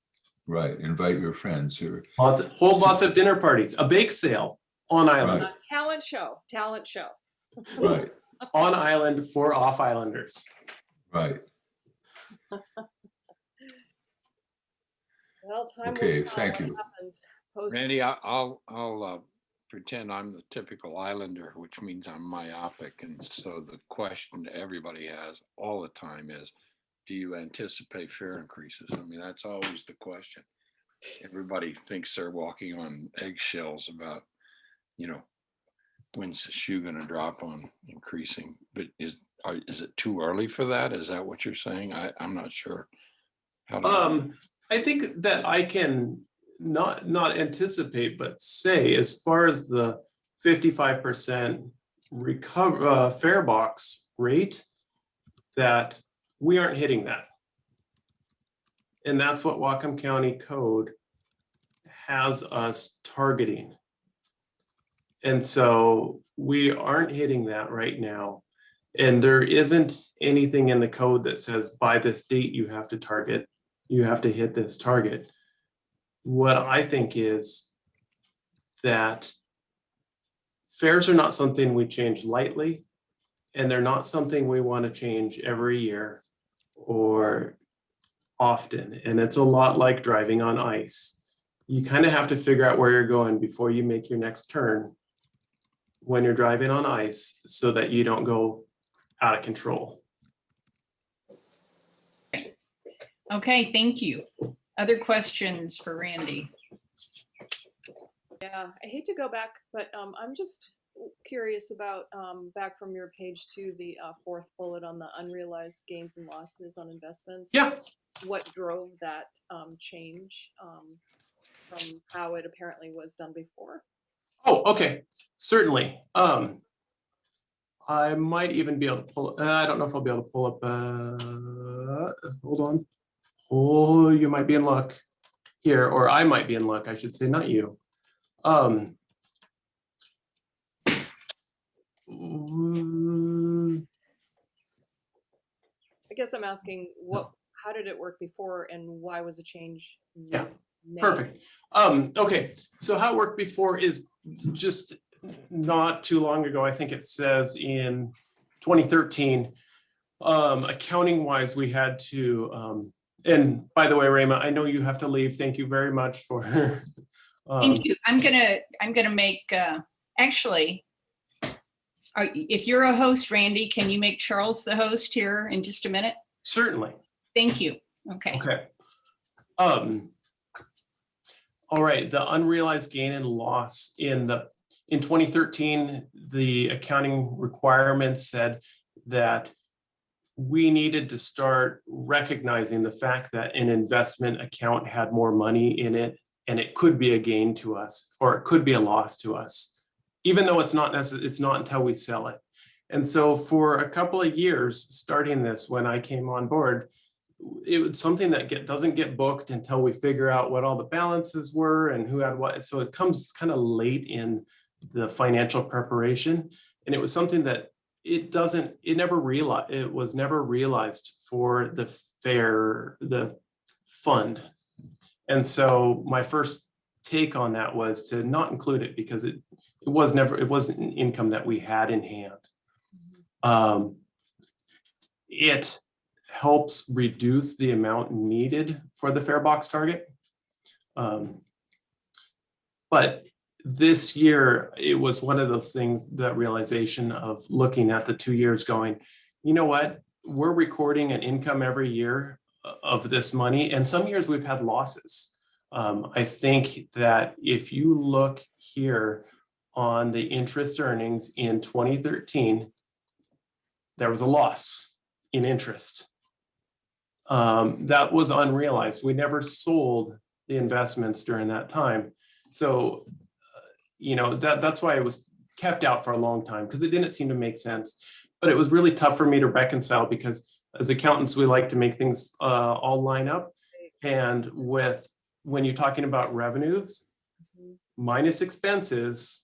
Speaker 5: Right, invite your friends.
Speaker 9: Lots of dinner parties, a bake sale on island.
Speaker 5: Right.
Speaker 6: Talent show.
Speaker 5: Right.
Speaker 9: On island for off islanders.
Speaker 5: Right.
Speaker 6: Well, time
Speaker 5: Okay,
Speaker 6: will tell
Speaker 5: thank
Speaker 6: what
Speaker 5: you.
Speaker 6: happens post-
Speaker 3: Randy, I'll pretend I'm the typical islander, which means I'm myopic. And so the question everybody has all the time is, do you anticipate fare increases? I mean, that's always the question. Everybody thinks they're walking on eggshells about, when's the shoe going to drop on increasing? But is it too early for that? Is that what you're saying? I'm not sure.
Speaker 9: I think that I can not anticipate, but say as far as the 55% fare box rate, that we aren't hitting that. And that's what Whatcom County Code has us targeting. And so we aren't hitting that right now. And there isn't anything in the code that says by this date you have to hit this target. What I think is that fares are not something we change lightly, and they're not something we want to change every year or often. And it's a lot like driving on ice. You kind of have to figure out where you're going before you make your next turn when you're driving on ice so that you don't go out of control.
Speaker 1: Okay, thank you. Other questions for Randy?
Speaker 6: Yeah, I hate to go back, but I'm just curious about back from your page to the fourth bullet on the unrealized gains and losses on investments.
Speaker 9: Yeah.
Speaker 6: What drove that change from how it apparently was done before?
Speaker 9: Oh, okay, certainly. I might even be able to pull. I don't know if I'll be able to pull up. Hold on. Oh, you might be in luck here, or I might be in luck. I should say, not you. I
Speaker 6: guess I'm asking how did it work before, and why was a change
Speaker 9: Yeah,
Speaker 6: made?
Speaker 9: perfect. Okay, so how it worked before is just not too long ago. I think it says in 2013, accounting wise, we had to, and by the way, Rayma, I know you have to leave. Thank you very much for.
Speaker 1: Thank you. I'm gonna make, actually, if you're a host, Randy, can you make Charles the host here in just a minute?
Speaker 9: Certainly.
Speaker 1: Thank you. Okay.
Speaker 9: Okay. All right, the unrealized gain and loss in 2013, the accounting requirements said that we needed to start recognizing the fact that an investment account had more money in it, and it could be a gain to us, or it could be a loss to us, even though it's not necessarily, it's not until we sell it. And so for a couple of years, starting this, when I came on board, it was something that doesn't get booked until we figure out what all the balances were and who had what. So it comes kind of late in the financial preparation. And it was something that it was never realized for the fund. And so my first take on that was to not include it because it wasn't an income that we had in hand. It helps reduce the amount needed for the fare box target. But this year, it was one of those things, that realization of looking at the 2 years going, you know what, we're recording an income every year of this money, and some years we've had losses. I think that if you look here on the interest earnings in 2013, there was a loss in interest. That was unrealized. We never sold the investments during that time. So, that's why it was kept out for a long time, because it didn't seem to make sense. But it was really tough for me to reconcile, because as accountants, we like to make things all line up. And when you're talking about revenues minus expenses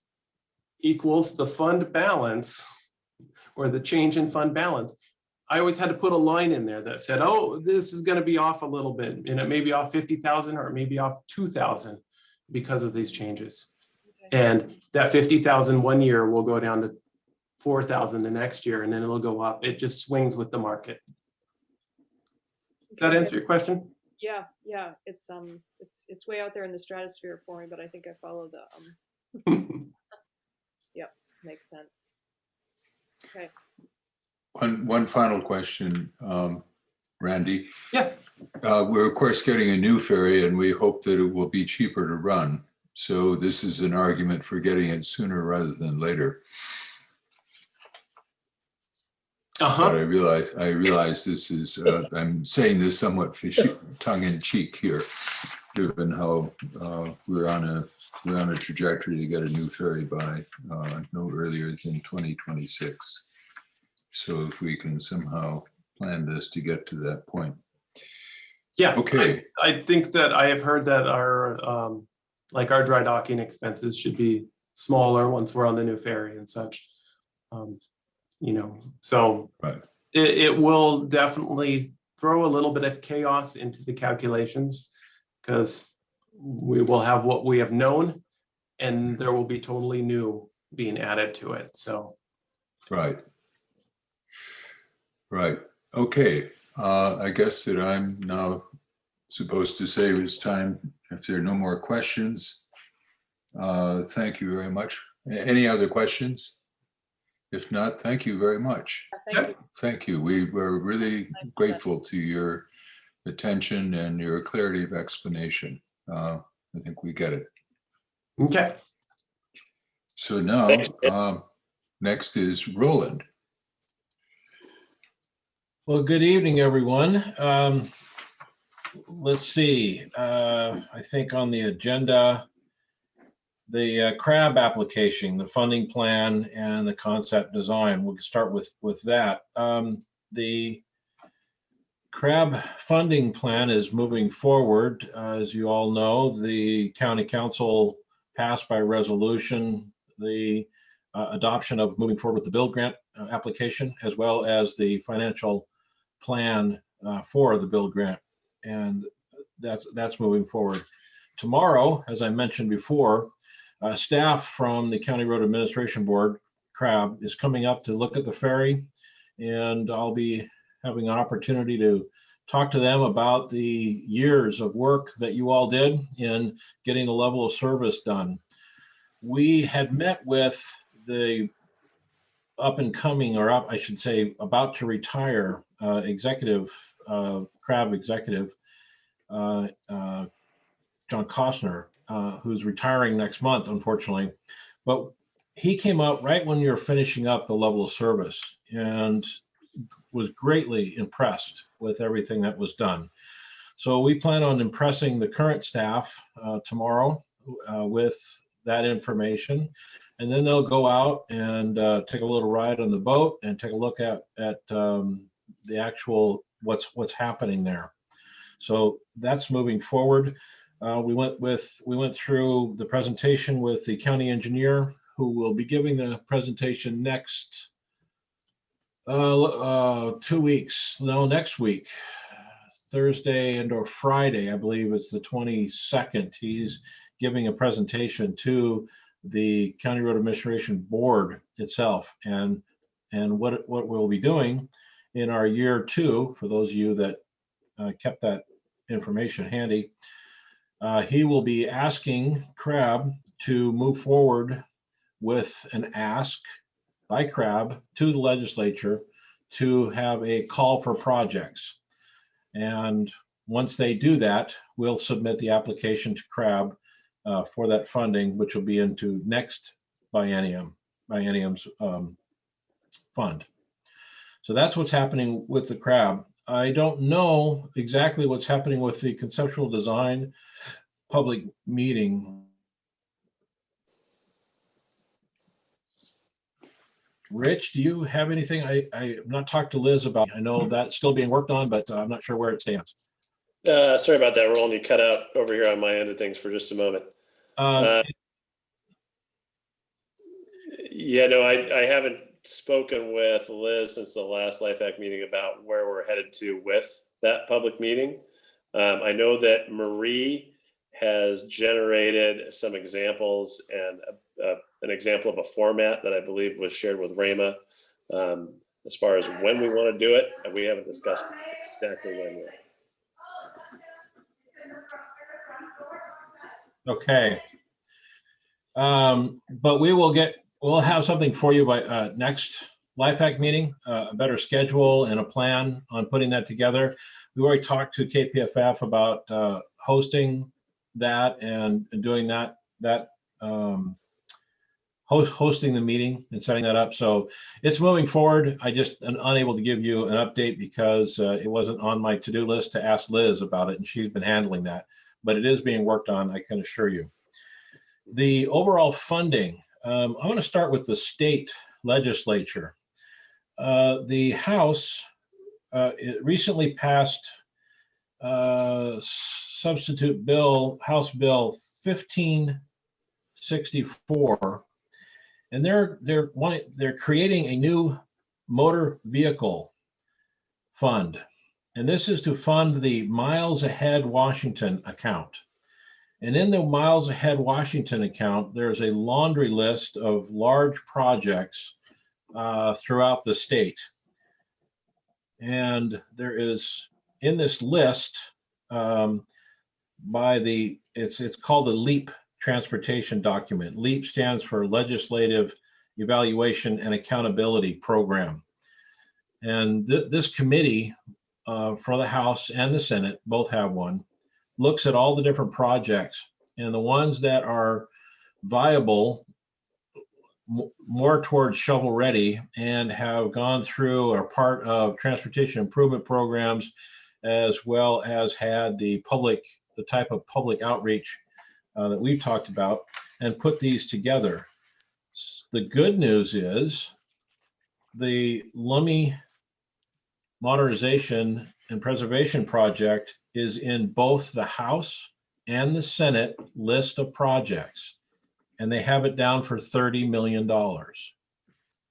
Speaker 9: equals the fund balance, or the change in fund balance, I always had to put a line in there that said, oh, this is going to be off a little bit, and it may be off 50,000 or it may be off 2,000 because of these changes. And that 50,000 one year will go down to 4,000 the next year, and then it'll go up. It just swings with the market. Does that answer your question?
Speaker 6: Yeah, it's way out there in the stratosphere for me, but I think I follow the yep, makes sense. Okay.
Speaker 5: One final question, Randy.
Speaker 9: Yes.
Speaker 5: We're of course getting a new ferry, and we hope that it will be cheaper to run. So this is an argument for getting it sooner rather than later. But I realize this is, I'm saying this somewhat tongue in cheek here, given how we're on a trajectory to get a new ferry by no earlier than 2026. So if we can somehow plan this to get to that point.
Speaker 9: Yeah.
Speaker 5: Okay.
Speaker 9: I think that I have heard that our our dry docking expenses should be smaller once we're on the new ferry and such. So
Speaker 5: right.
Speaker 9: It will definitely throw a little bit of chaos into the calculations, because we will have what we have known, and there will be totally new being added to it. So.
Speaker 5: Right. Right. Okay. I guess that I'm now supposed to say it's time, if there are no more questions. Thank you very much. Any other questions? If not, thank you very much. Thank you. We were really grateful to your attention and your clarity of explanation. I think we get it.
Speaker 9: Okay.
Speaker 5: So now, next is Roland.
Speaker 7: Well, good evening, everyone. Let's see. I think on the agenda, the CRAB application, the funding plan, and the concept design. We'll start with that. The CRAB funding plan is moving forward. As you all know, the County Council passed by resolution the adoption of moving forward with the build grant application, as well as the financial plan for the build grant, and that's moving forward. Tomorrow, as I mentioned before, staff from the County Road Administration Board, CRAB, is coming up to look at the ferry, and I'll be having an opportunity to talk to them about the years of work that you all did in getting the level of service done. We had met with the up and coming, or I should say, about to retire executive, CRAB executive, John Costner, who's retiring next month, unfortunately. But he came up right when you're finishing up the level of service and was greatly impressed with everything that was done. So we plan on impressing the current staff tomorrow with that information. And then they'll go out and take a little ride on the boat and take a look at the actual what's happening there. So that's moving forward. We went through the presentation with the county engineer, who will be giving the presentation next 2 weeks. No, next week, Thursday and or Friday, I believe it's the 22nd, he's giving a presentation to the County Road Administration Board itself, and what we'll be doing in our year 2, for those of you that kept that information handy. He will be asking CRAB to move forward with an ask by CRAB to the legislature to have a call for projects. And once they do that, we'll submit the application to CRAB for that funding, which will be into next biennium's fund. So that's what's happening with the CRAB. I don't know exactly what's happening with the conceptual design public meeting. Rich, do you have anything? I've not talked to Liz about, I know that's still being worked on, but I'm not sure where it stands.
Speaker 8: Sorry about that, Roland. You cut out over here on my end of things for just a moment. Yeah, no, I haven't spoken with Liz since the last LIFAC meeting about where we're headed to with that public meeting. I know that Marie has generated some examples and an example of a format that I believe was shared with Rama. As far as when we want to do it, we haven't discussed exactly when yet.
Speaker 7: Okay. But we'll have something for you by next LIFAC meeting, a better schedule and a plan on putting that together. We already talked to KPFF about hosting that and doing that hosting the meeting and setting that up. So it's moving forward. I just am unable to give you an update because it wasn't on my to-do list to ask Liz about it, and she's been handling that. But it is being worked on, I can assure you. The overall funding, I want to start with the state legislature. The House it recently passed substitute bill, House Bill 1564, and they're creating a new motor vehicle fund. And this is to fund the Miles Ahead Washington account. And in the Miles Ahead Washington account, there's a laundry list of large projects throughout the state. And there is in this list it's called the LEAP transportation document. LEAP stands for Legislative Evaluation and Accountability Program. And this committee for the House and the Senate, both have one, looks at all the different projects, and the ones that are viable more towards shovel ready and have gone through or part of transportation improvement programs, as well as had the type of public outreach that we've talked about, and put these together. The good news is the Lummi Modernization and Preservation Project is in both the House and the Senate list of projects, and they have it down for $30 million.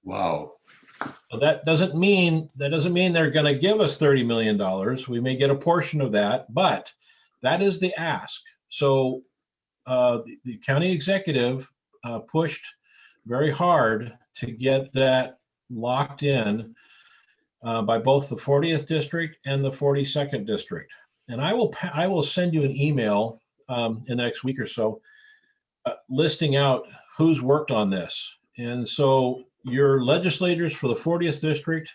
Speaker 5: Wow.
Speaker 7: So that doesn't mean they're going to give us $30 million. We may get a portion of that, but that is the ask. So the county executive pushed very hard to get that locked in by both the 40th district and the 42nd district. And I will send you an email in the next week or so listing out who's worked on this. And so your legislators for the 40th district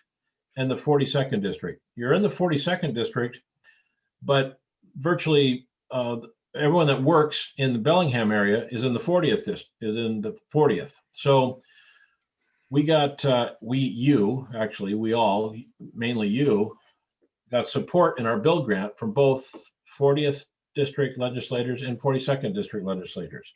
Speaker 7: and the 42nd district, you're in the 42nd district, but virtually everyone that works in the Bellingham area is in the 40th district, is in the 40th. So we got, we all, mainly you, got support in our bill grant from both 40th district legislators and 42nd district legislators.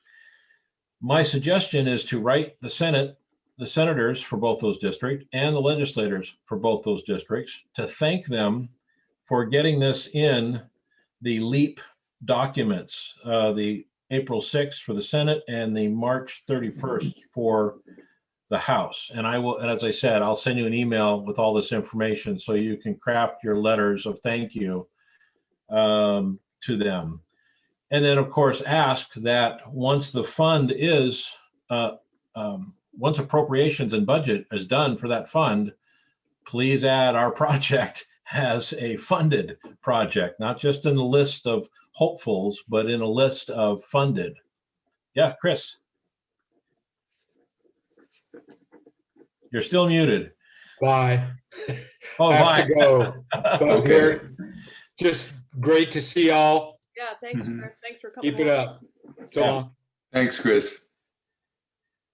Speaker 7: My suggestion is to write the Senate, the senators for both those districts and the legislators for both those districts to thank them for getting this in the LEAP documents, the April 6th for the Senate and the March 31st for the House. And I will, and as I said, I'll send you an email with all this information so you can craft your letters of thank you to them. And then, of course, ask that once the fund is, once appropriations and budget is done for that fund, please add our project as a funded project, not just in the list of hopefuls, but in a list of funded. Yeah, Chris. You're still muted.
Speaker 10: Bye.
Speaker 7: Oh,
Speaker 10: Have
Speaker 7: bye.
Speaker 10: to go. But
Speaker 5: Okay.
Speaker 10: we're just great to see y'all.
Speaker 6: Yeah, thanks,
Speaker 5: Mhm.
Speaker 6: Chris. Thanks for coming.
Speaker 10: Keep it
Speaker 6: on.
Speaker 10: up. So
Speaker 7: Yeah.
Speaker 10: long.
Speaker 5: Thanks, Chris.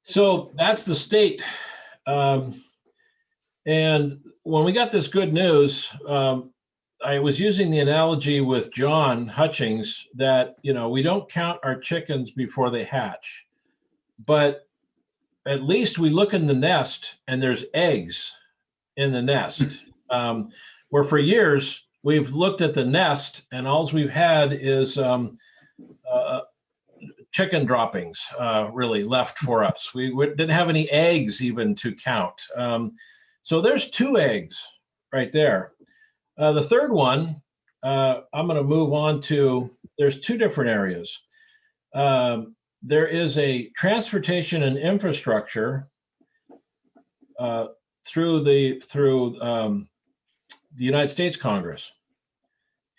Speaker 7: So that's the state. And when we got this good news, I was using the analogy with John Hutchings that, we don't count our chickens before they hatch, but at least we look in the nest and there's eggs in the nest. Where for years we've looked at the nest and all we've had is chicken droppings really left for us. We didn't have any eggs even to count. So there's 2 eggs right there. The third one, I'm going to move on to, there's 2 different areas. There is a transportation and infrastructure through the United States Congress.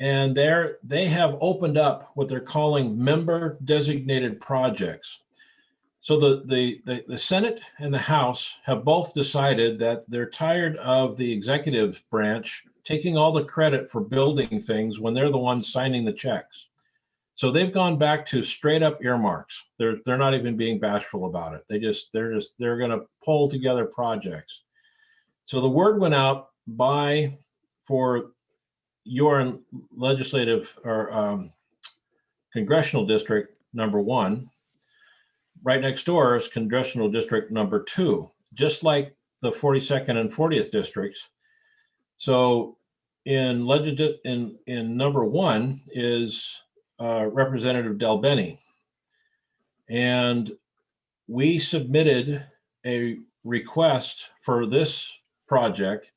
Speaker 7: And they have opened up what they're calling member designated projects. So the Senate and the House have both decided that they're tired of the executive branch taking all the credit for building things when they're the ones signing the checks. So they've gone back to straight up earmarks. They're not even being bashful about it. They're going to pull together projects. So the word went out for your legislative or congressional district number 1. Right next door is congressional district number 2, just like the 42nd and 40th districts. So in number 1 is Representative Del Benny. And we submitted a request for this project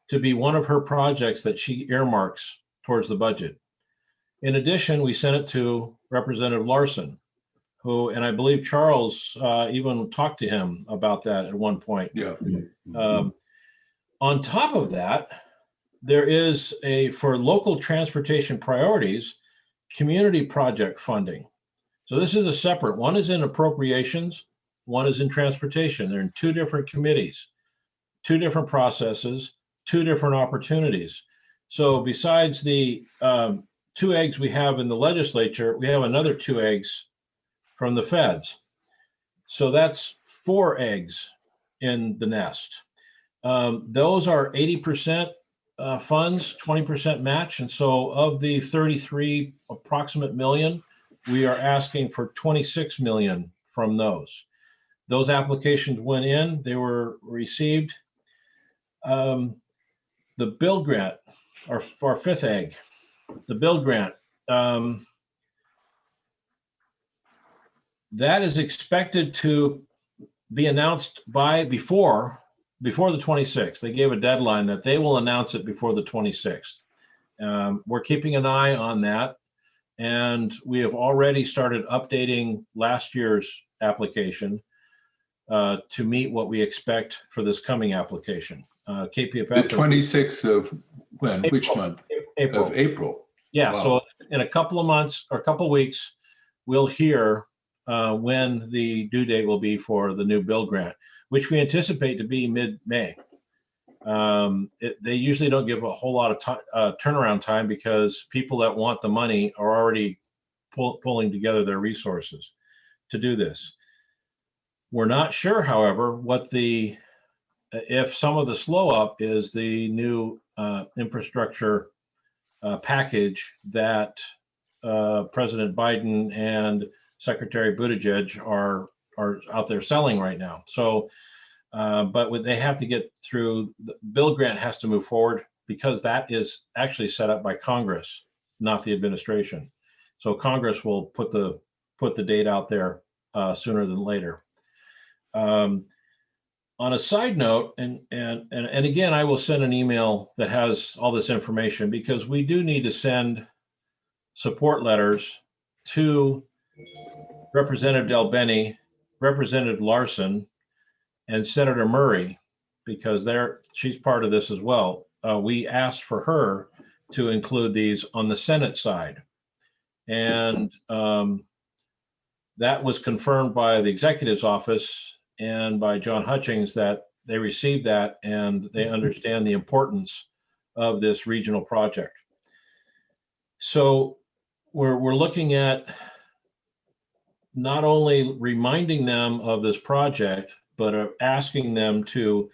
Speaker 7: to be one of her projects that she earmarks towards the budget. In addition, we sent it to Representative Larson, who, and I believe Charles even talked to him about that at one point.
Speaker 5: Yeah.
Speaker 7: On top of that, there is for local transportation priorities, community project funding. So this is a separate, one is in appropriations, one is in transportation. They're in 2 different committees, 2 different processes, 2 different opportunities. So besides the 2 eggs we have in the legislature, we have another 2 eggs from the feds. So that's 4 eggs in the nest. Those are 80% funds, 20% match. And so of the 33 approximate million, we are asking for 26 million from those. Those applications went in, they were received. The build grant, our 5th egg, the build grant, that is expected to be announced before the 26th. They gave a deadline that they will announce it before the 26th. We're keeping an eye on that. And we have already started updating last year's application to meet what we expect for this coming application. KPFF.
Speaker 5: The 26th of when?
Speaker 7: April.
Speaker 5: Which month?
Speaker 7: April.
Speaker 5: Of April.
Speaker 7: Yeah,
Speaker 5: Wow.
Speaker 7: so in a couple of months or a couple of weeks, we'll hear when the due date will be for the new bill grant, which we anticipate to be mid-May. They usually don't give a whole lot of time, turnaround time, because people that want the money are already pulling together their resources to do this. We're not sure, however, if some of the slow up is the new infrastructure package that President Biden and Secretary Buttigieg are out there selling right now. So, but they have to get through, the bill grant has to move forward, because that is actually set up by Congress, not the administration. So Congress will put the date out there sooner than later. On a side note, and again, I will send an email that has all this information, because we do need to send support letters to Representative Del Bene, Representative Larson, and Senator Murray, because she's part of this as well. We asked for her to include these on the Senate side. And that was confirmed by the executive's office and by John Hutchings that they received that and they understand the importance of this regional project. So we're looking at not only reminding them of this project, but asking them to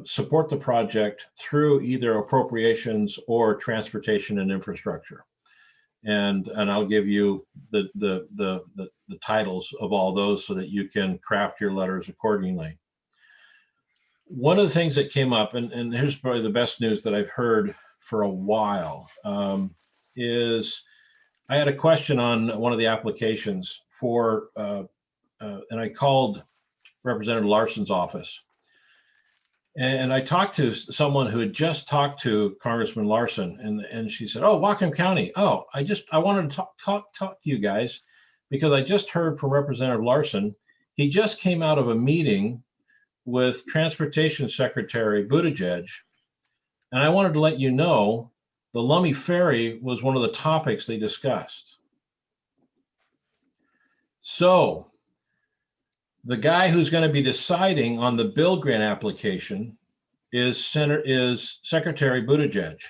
Speaker 7: support the project through either appropriations or transportation and infrastructure. And I'll give you the titles of all those so that you can craft your letters accordingly. One of the things that came up, and here's probably the best news that I've heard for a while, is I had a question on one of the applications for, and I called Representative Larson's office. And I talked to someone who had just talked to Congressman Larson, and she said, "Oh, Whatcom County. Oh, I wanted to talk to you guys because I just heard from Representative Larson. He just came out of a meeting with Transportation Secretary Buttigieg, and I wanted to let you know the Lummi Ferry was one of the topics they discussed." So the guy who's going to be deciding on the bill grant application is Secretary Buttigieg.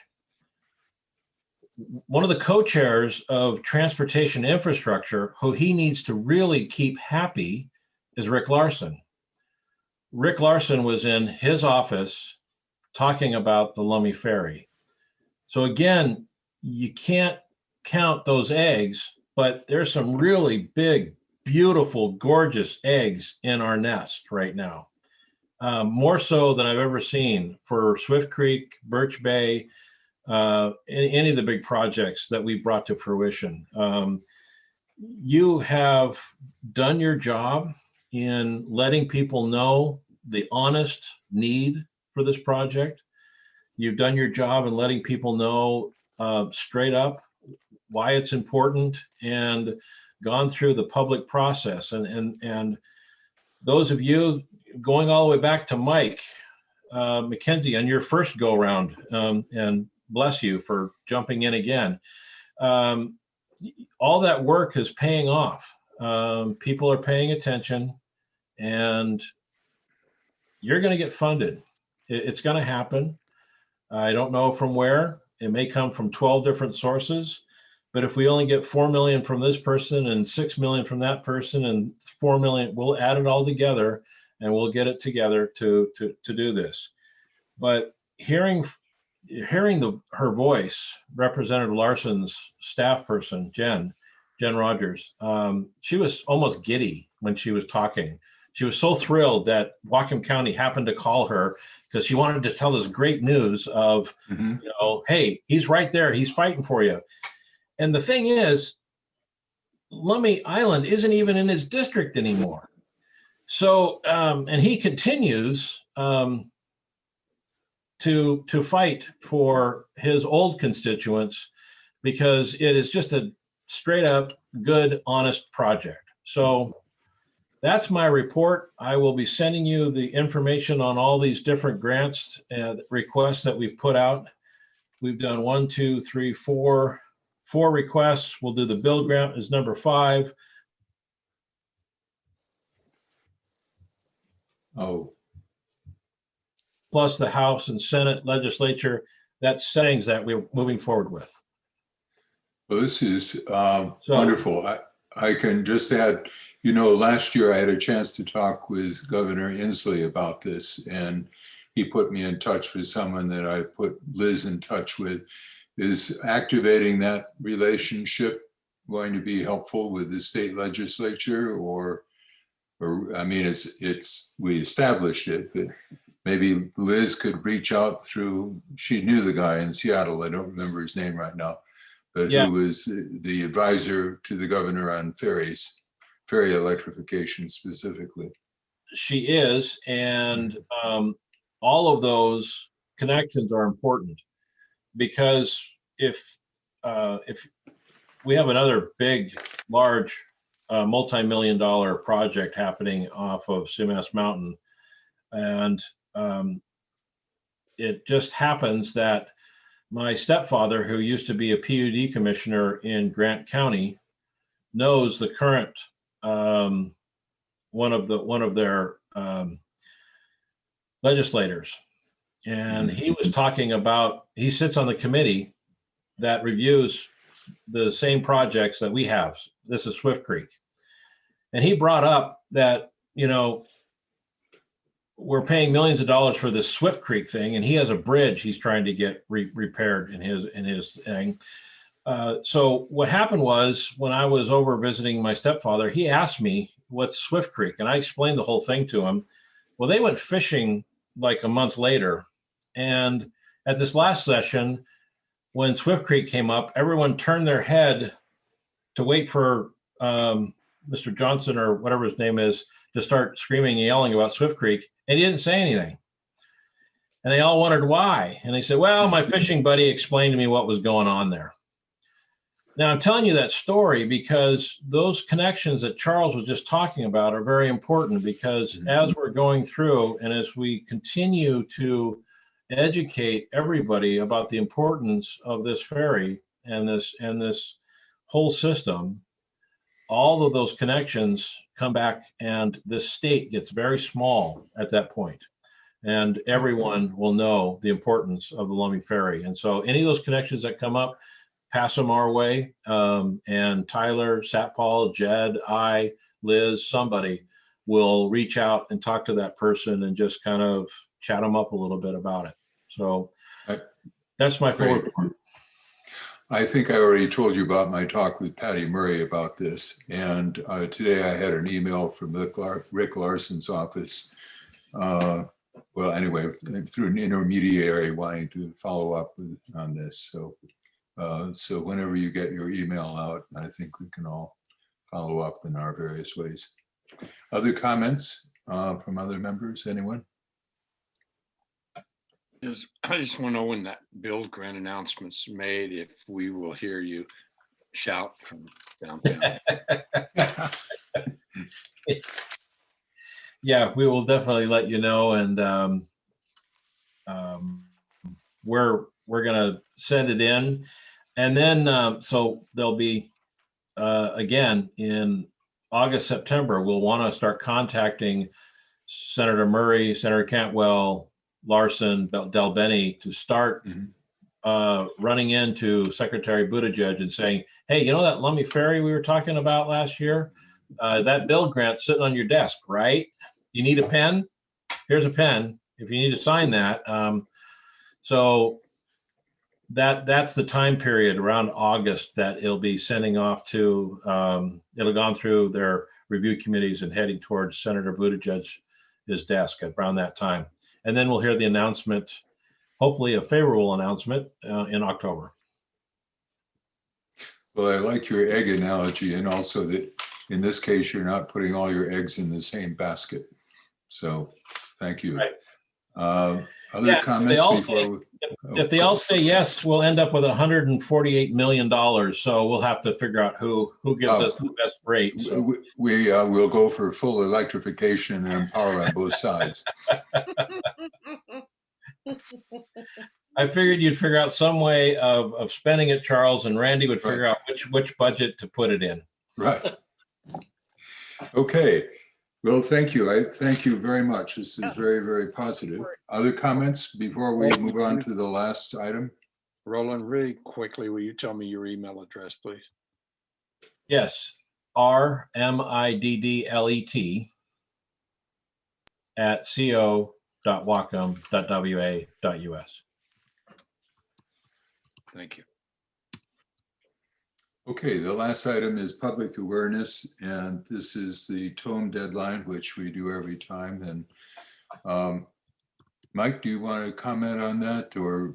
Speaker 7: One of the co-chairs of Transportation Infrastructure, who he needs to really keep happy, is Rick Larson. Rick Larson was in his office talking about the Lummi Ferry. So again, you can't count those eggs, but there's some really big, beautiful, gorgeous eggs in our nest right now. More so than I've ever seen for Swift Creek, Birch Bay, any of the big projects that we brought to fruition. You have done your job in letting people know the honest need for this project. You've done your job in letting people know straight up why it's important and gone through the public process. And those of you going all the way back to Mike McKenzie on your first go around, and bless you for jumping in again. All that work is paying off. People are paying attention and you're going to get funded. It's going to happen. I don't know from where. It may come from 12 different sources. But if we only get 4 million from this person and 6 million from that person and 4 million, we'll add it all together and we'll get it together to do this. But hearing her voice, Representative Larson's staff person, Jen Rogers, she was almost giddy when she was talking. She was so thrilled that Whatcom County happened to call her because she wanted to tell this great news of, hey, he's right there. He's fighting for you. And the thing is, Lummi Island isn't even in his district anymore. So, and he continues to fight for his old constituents because it is just a straight up good, honest project. So that's my report. I will be sending you the information on all these different grants and requests that we've put out. We've done 1, 2, 3, 4 requests. We'll do the bill grant as number 5.
Speaker 5: Oh,
Speaker 7: Plus the House and Senate legislature. That's settings that we're moving forward with.
Speaker 5: well, this is wonderful. I can just add, last year I had a chance to talk with Governor Inslee about this, and he put me in touch with someone that I put Liz in touch with. Is activating that relationship going to be helpful with the state legislature, or I mean, we established it, but maybe Liz could reach out through, she knew the guy in Seattle, I don't remember his name right now, but
Speaker 7: Yeah.
Speaker 5: who was the advisor to the governor on ferry electrification specifically.
Speaker 7: She is, and all of those connections are important because if we have another big, large, multi-million-dollar project happening off of Sumas Mountain. And it just happens that my stepfather, who used to be a PUD commissioner in Grant County, knows the current one of their legislators. And he was talking about, he sits on the committee that reviews the same projects that we have. This is Swift Creek. And he brought up that, you know, we're paying millions of dollars for this Swift Creek thing, and he has a bridge he's trying to get repaired in his thing. So what happened was, when I was over visiting my stepfather, he asked me what's Swift Creek, and I explained the whole thing to him. Well, they went fishing like a month later, and at this last session, when Swift Creek came up, everyone turned their head to wait for Mr. Johnson, or whatever his name is, to start screaming and yelling about Swift Creek, and he didn't say anything. And they all wondered why. And they said, well, my fishing buddy explained to me what was going on there. Now, I'm telling you that story because those connections that Charles was just talking about are very important, because as we're going through and as we continue to educate everybody about the importance of this ferry and this whole system, all of those connections come back, and this state gets very small at that point. And everyone will know the importance of the Lummi Ferry. And so any of those connections that come up, pass them our way. And Tyler, Satpal, Jed, I, Liz, somebody will reach out and talk to that person and just kind of chat them up a little bit about it. So that's my full report.
Speaker 5: I think I already told you about my talk with Patty Murray about this. And today I had an email from Rick Larson's office. Well, anyway, through an intermediary wanting to follow up on this. So whenever you get your email out, I think we can all follow up in our various ways. Other comments from other members, anyone?
Speaker 3: I just want to know when that build grant announcement's made, if we will hear you shout from downtown.
Speaker 7: Yeah, we will definitely let you know. And we're gonna send it in. And then, so there'll be, again, in August, September, we'll want to start contacting Senator Murray, Senator Cantwell, Larson, Del Benny, to start running into Secretary Buttigieg and saying, hey, you know that Lummi Ferry we were talking about last year? That build grant's sitting on your desk, right? You need a pen? Here's a pen if you need to sign that. So that's the time period around August that it'll be sending off to, it'll gone through their review committees and heading towards Senator Buttigieg's desk at around that time. And then we'll hear the announcement, hopefully a favorable announcement in October.
Speaker 5: Well, I like your egg analogy, and also that in this case, you're not putting all your eggs in the same basket. So thank you.
Speaker 7: Right.
Speaker 5: Other comments before
Speaker 7: if they all say yes, we'll end up with $148 million. So we'll have to figure out who gives us the best rate. So.
Speaker 5: We will go for full electrification and power on both sides.
Speaker 7: I figured you'd figure out some way of spending it, Charles, and Randy would figure out which budget to put it in.
Speaker 5: Right. Okay. Well, thank you. I thank you very much. This is very, very positive. Other comments before we move on to the last item?
Speaker 3: Roland, really quickly, will you tell me your email address, please?
Speaker 7: Yes, rmiddlet @co.wacom.wa.us.
Speaker 3: Thank you.
Speaker 5: Okay, the last item is public awareness, and this is the tome deadline, which we do every time. And Mike, do you want to comment on that? Or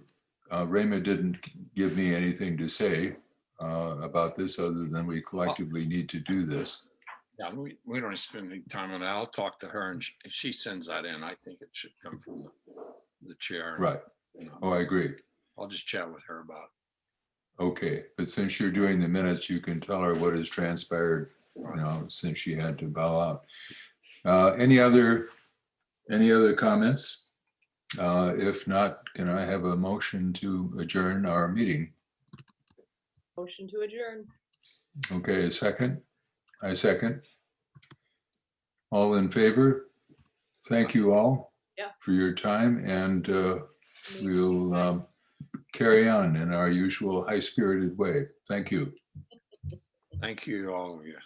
Speaker 5: Rayma didn't give me anything to say about this other than we collectively need to do this.
Speaker 3: Yeah, we don't spend any time on that. I'll talk to her, and if she sends that in, I think it should come from the chair.
Speaker 5: Right.
Speaker 3: You know,
Speaker 5: Oh, I agree.
Speaker 3: I'll just chat with her about it.
Speaker 5: Okay, but since you're doing the minutes, you can tell her what has transpired, since she had to bow out. Any other comments? If not, can I have a motion to adjourn our meeting?
Speaker 6: Motion to adjourn.
Speaker 5: Okay, a second? I second. All in favor? Thank you all
Speaker 6: Yeah.
Speaker 5: for your time, and we'll carry on in our usual high-spirited way. Thank you.
Speaker 3: Thank you, all of you.